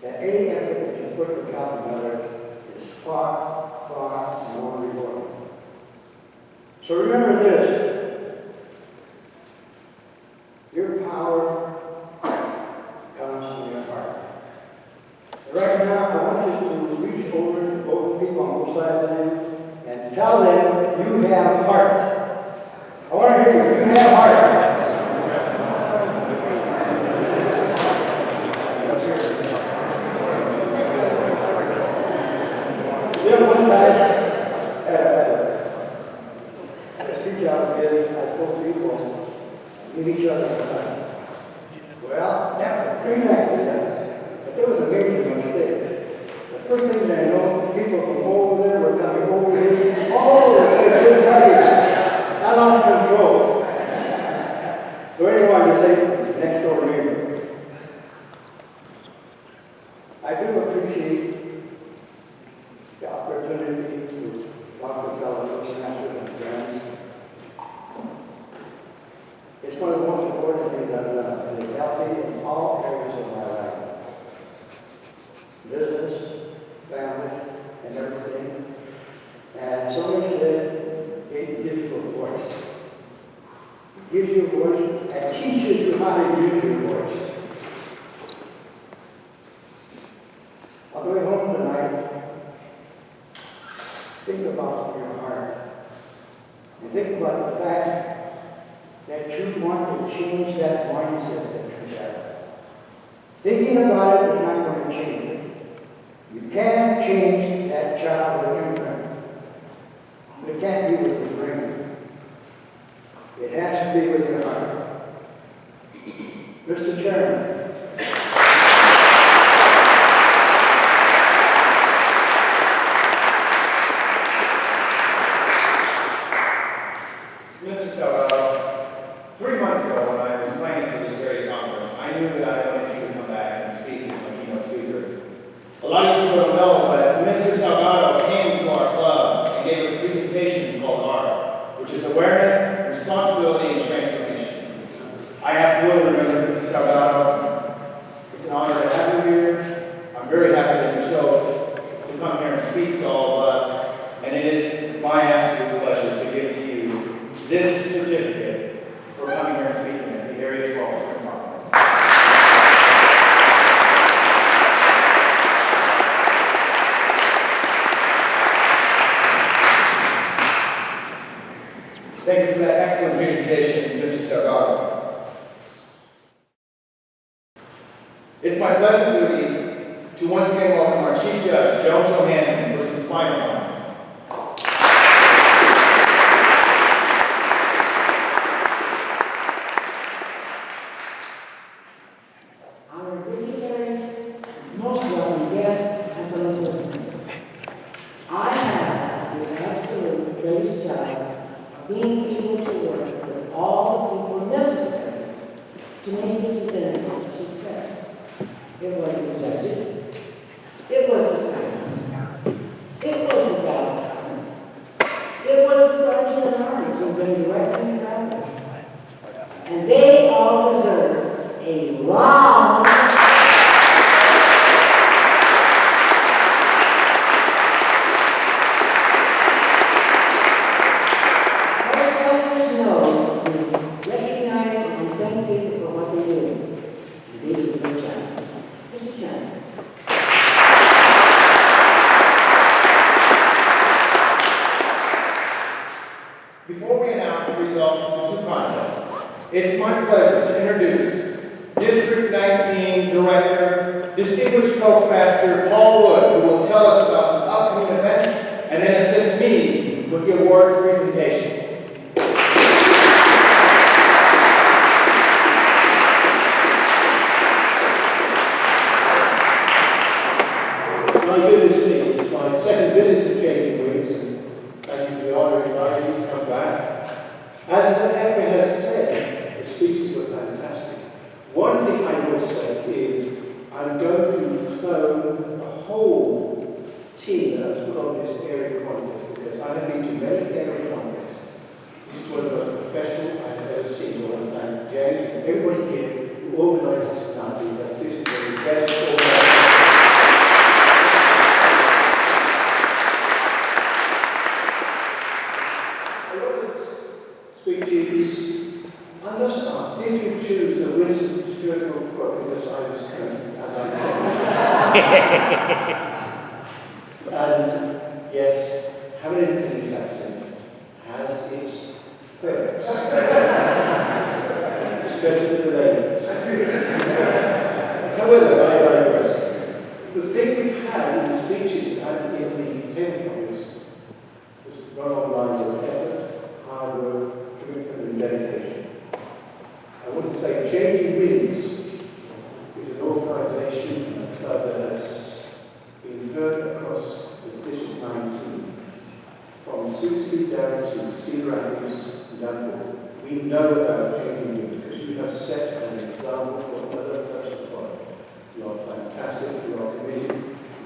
that any effort that you put to help others is far, far more rewarding. So remember this, your power comes from your heart. Right now, I want you to reach over to both people on both sides of you and tell them you have heart. I want to hear you, you have heart. Then one time, at a speech out there, I told people, meet each other. Well, that was a great idea, but there was a major mistake. The first thing that I know, people from over there were coming over here. Oh, it's just right. I lost control. So anyone to say next door neighbor. I do appreciate the opportunity to talk to fellow Toastmasters and friends. It's one of the most important things I've done, and it's helped me in all areas of my life. Business, family, and everything. And somebody said, it gives you a voice. It gives you a voice and teaches you how to use your voice. On the way home tonight, think about your heart. And think about the fact that you want to change that mindset that you have. Thinking about it is not going to change it. You can't change that child with imprint. It can't be with your brain. It has to be with your heart. Mr. Chairman. Mr. Salgado, 3 months ago when I was planning for this very conference, I knew that I wanted you to come back and speak as my keynote speaker. A lot of people don't know, but Mr. Salgado came to our club and gave us a presentation called ART, which is Awareness, Responsibility, and Transformation. I absolutely remember Mr. Salgado. It's an honor to have you here. I'm very happy that you chose to come here and speak to all of us, and it is my absolute pleasure to give to you this certificate for coming here and speaking at the Area 12 Spring Conference. Thank you for that excellent presentation, Mr. Salgado. It's my pleasant duty to once again welcome our Chief Judge, Joan Johansson, for some final comments. Our dignitaries, most welcome guests, and fellow listeners. I have the absolute great job of being able to work with all the people necessary to make this event a success. It was the judges, it was the families, it was the governor, it was the sergeant at arms who been directing travel. And they all deserve a round Before we announce the results of the two contests, It's my pleasure to introduce District 19 Director, Distinguished Toastmaster Paul Wood, who will tell us about some upcoming events and then assist me with the awards presentation. My goodness me, it's my second visit to Changing Wings, and thank you for the honor of inviting me to come back. As Echo has said, the speeches were fantastic. One thing I will say is I'm going to clone a whole team that has put on this area contest, because I have been to many area contests. This is one of the most professional I have ever seen. I want to thank James and everybody here who organised this tonight, who has assisted in the best organisation. Speeches, I must ask, did you choose the Winston Churchill quote because I was current as I And yes, having an English accent has its perks, especially with the ladies. However, I digress. The thing we've had in the speeches and in the table topics was run on lines of effort, hard work, commitment and dedication. I want to say Changing Winds is an organisation, a club that has been heard across the District 19, from Sioux Street down to Cedar Rapids and Danville. We know about Changing Winds because you have set an example for other clubs to follow. You are fantastic, you are committed,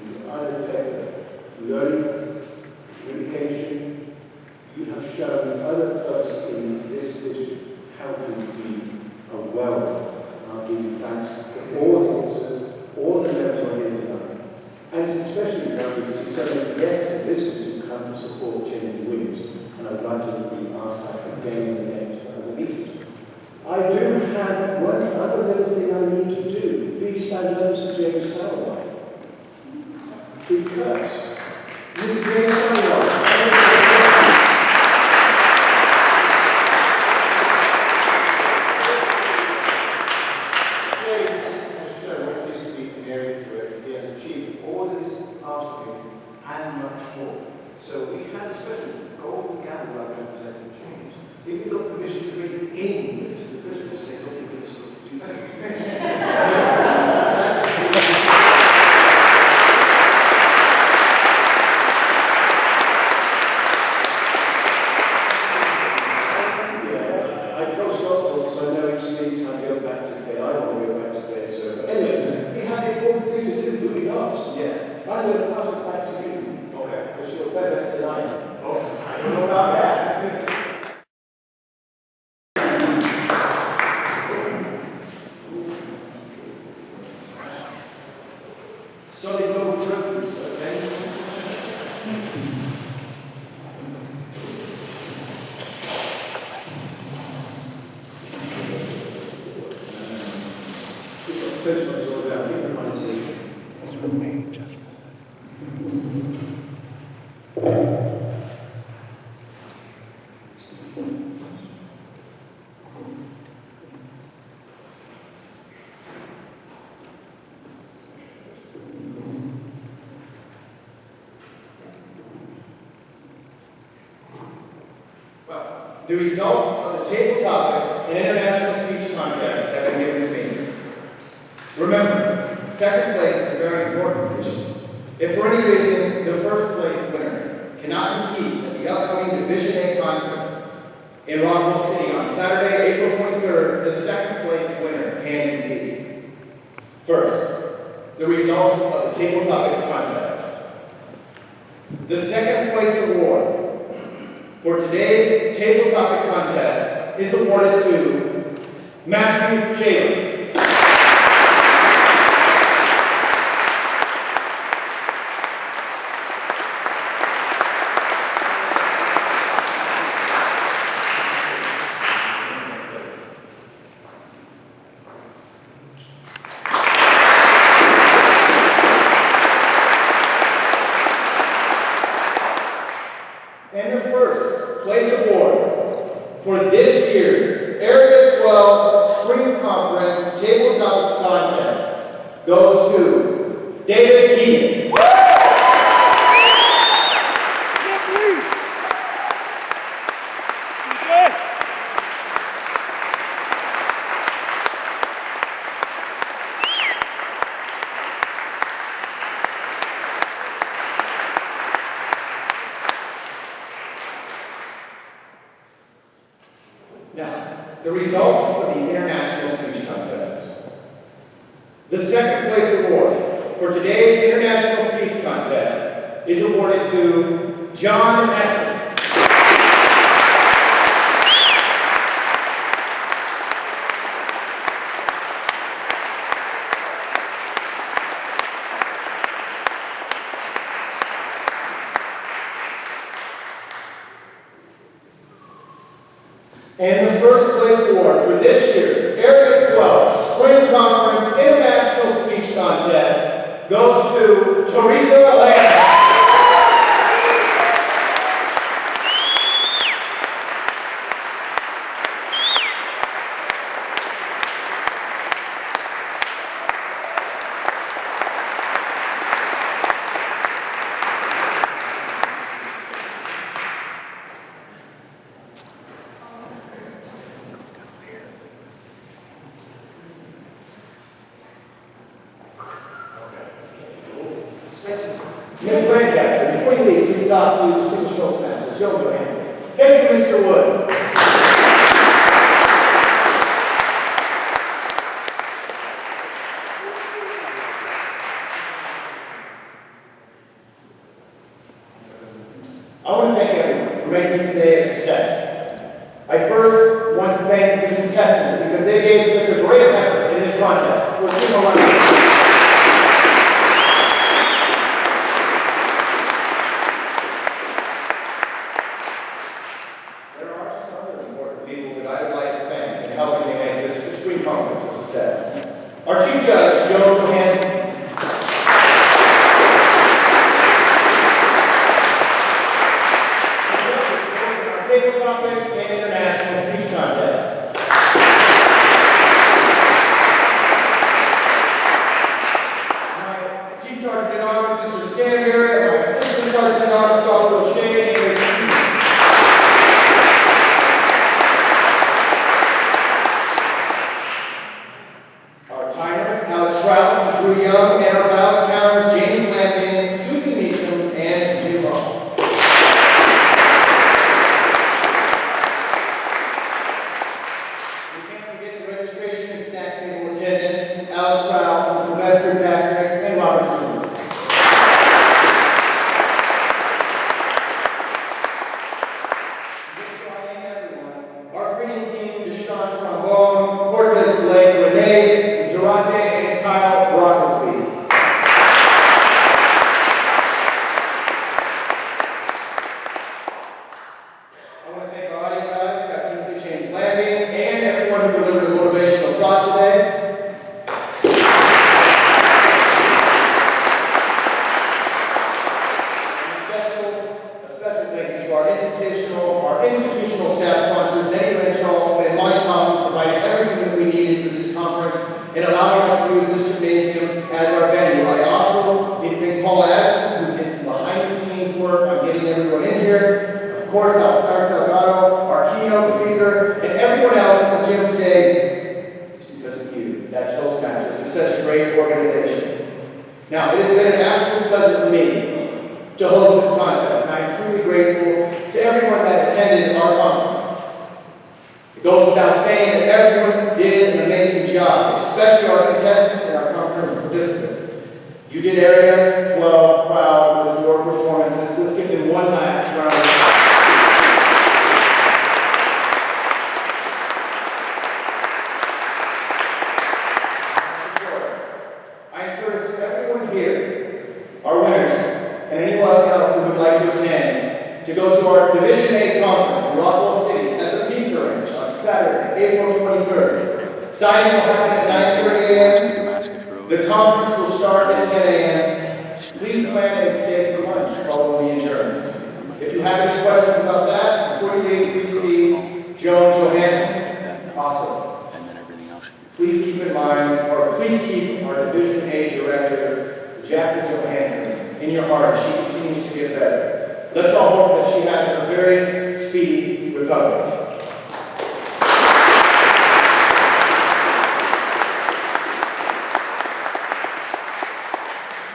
you undertake learning, communication. You have shown other clubs in this district how to be a well. I'll give you thanks for all the officers, all the members who are here tonight. And it's especially lovely to see so many guests and visitors who come to support Changing Winds. And I'd like to be asked back again and again to other meetings. I do have one other little thing I need to do. Please stand up, Mr. James Sourwine. Because Mr. James Sourwine, so we had a special golden gavel representing James. If you got permission to bring England to the Christmas, they thought you could sort of do that. I crossed lots, so I know each means I go back to bed. I want to go back to bed, so anyway, we had important things to do, do we not? Yes. I'm going to pass it back to you. Okay. Because you're better than I am. Oh, I don't know about that. Solid gold trophies, okay? First one's all about improvisation. That's what me, judgment. The results of the table topics and international speech contests have been given to me. Remember, second place is a very important position. If for any reason the first place winner cannot compete at the upcoming Division A conference in Rockville City on Saturday, April 23rd, the second place winner can compete. First, the results of the table topics contest. The second place award for today's table topic contest is awarded to Matthew Chavis. And the first place award for this year's Area 12 goes to David Keegan. Now, the results of the International Speech Contest. The second place award for today's International Speech Contest is awarded to John Estes. And the first place award for this year's Area 12 Spring Conference International Speech Contest goes to Teresa Lamb. Ms. Lancaster, before you leave, please talk to Distinguished Toastmaster Joe Johansson. Thank you, Mr. Wood. I want to thank everyone for making today a success. I first want to thank the contestants because they gave such a great effort in this contest. Let's give them a round of applause. Our Chief Judge, Joe Johansson. Our table topics and international speech contests. My Chief Sergeant at Arms, Mr. Stanberry, my Assistant Sergeant at Arms, Dr. O'Shea, and their teams. Drew Young, and our ballot counters, James Lampin, Susan Meacham, and Jim Ross. We can't forget the registration and snack table attendants, Alice Rouse, and Sylvester Patrick, and Robert Zumas. Just so I name everyone, our greeting team, Deshaun Trombone, Cortez Blake, Renee, Zarate, and Kyle Rockersby. I want to thank our audio guys, Scott Kingsley, James Landing, and everyone who delivered a motivational thought today. And a special thank you to our institutional staff sponsors, Nettie Renshaw and Monty Palm, who provided everything that we needed for this conference and allowing us to use this gymnasium as our venue. I also need to thank Paula Addison, who did some behind-the-scenes work on getting everyone in here. Of course, Alsar Salgado, our keynote speaker, and everyone else in the gym today. It's because of you. That Toastmasters is such a great organization. Now, it has been an absolute pleasure for me to host this contest, and I am truly grateful to everyone that attended our conference. It goes without saying that everyone did an amazing job, especially our contestants and our conference participants. You did Area 12 proud with your performances. Let's give them one last round of applause. I encourage everyone here, our winners, and anyone else who would like to attend, to go to our Division 8 conference in Rockwell City at the Pizza Ranch on Saturday, April 23rd. Signing will happen at 9:30 a.m. The conference will start at 10 a.m. Please plan and stay for lunch following the adjournment. If you have any questions about that, before you leave, please see Joan Johansson. Awesome. And then everything else should be Please keep our Division A Director, Jackie Johansson, in your heart as she continues to get better. Let's all hope that she has a very speedy recovery.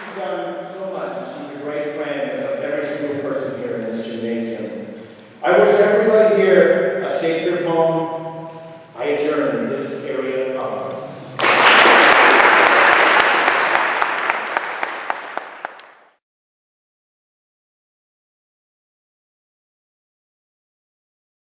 She's done so much, and she's a great friend of every single person here in this gymnasium. I wish everybody here a safe trip home,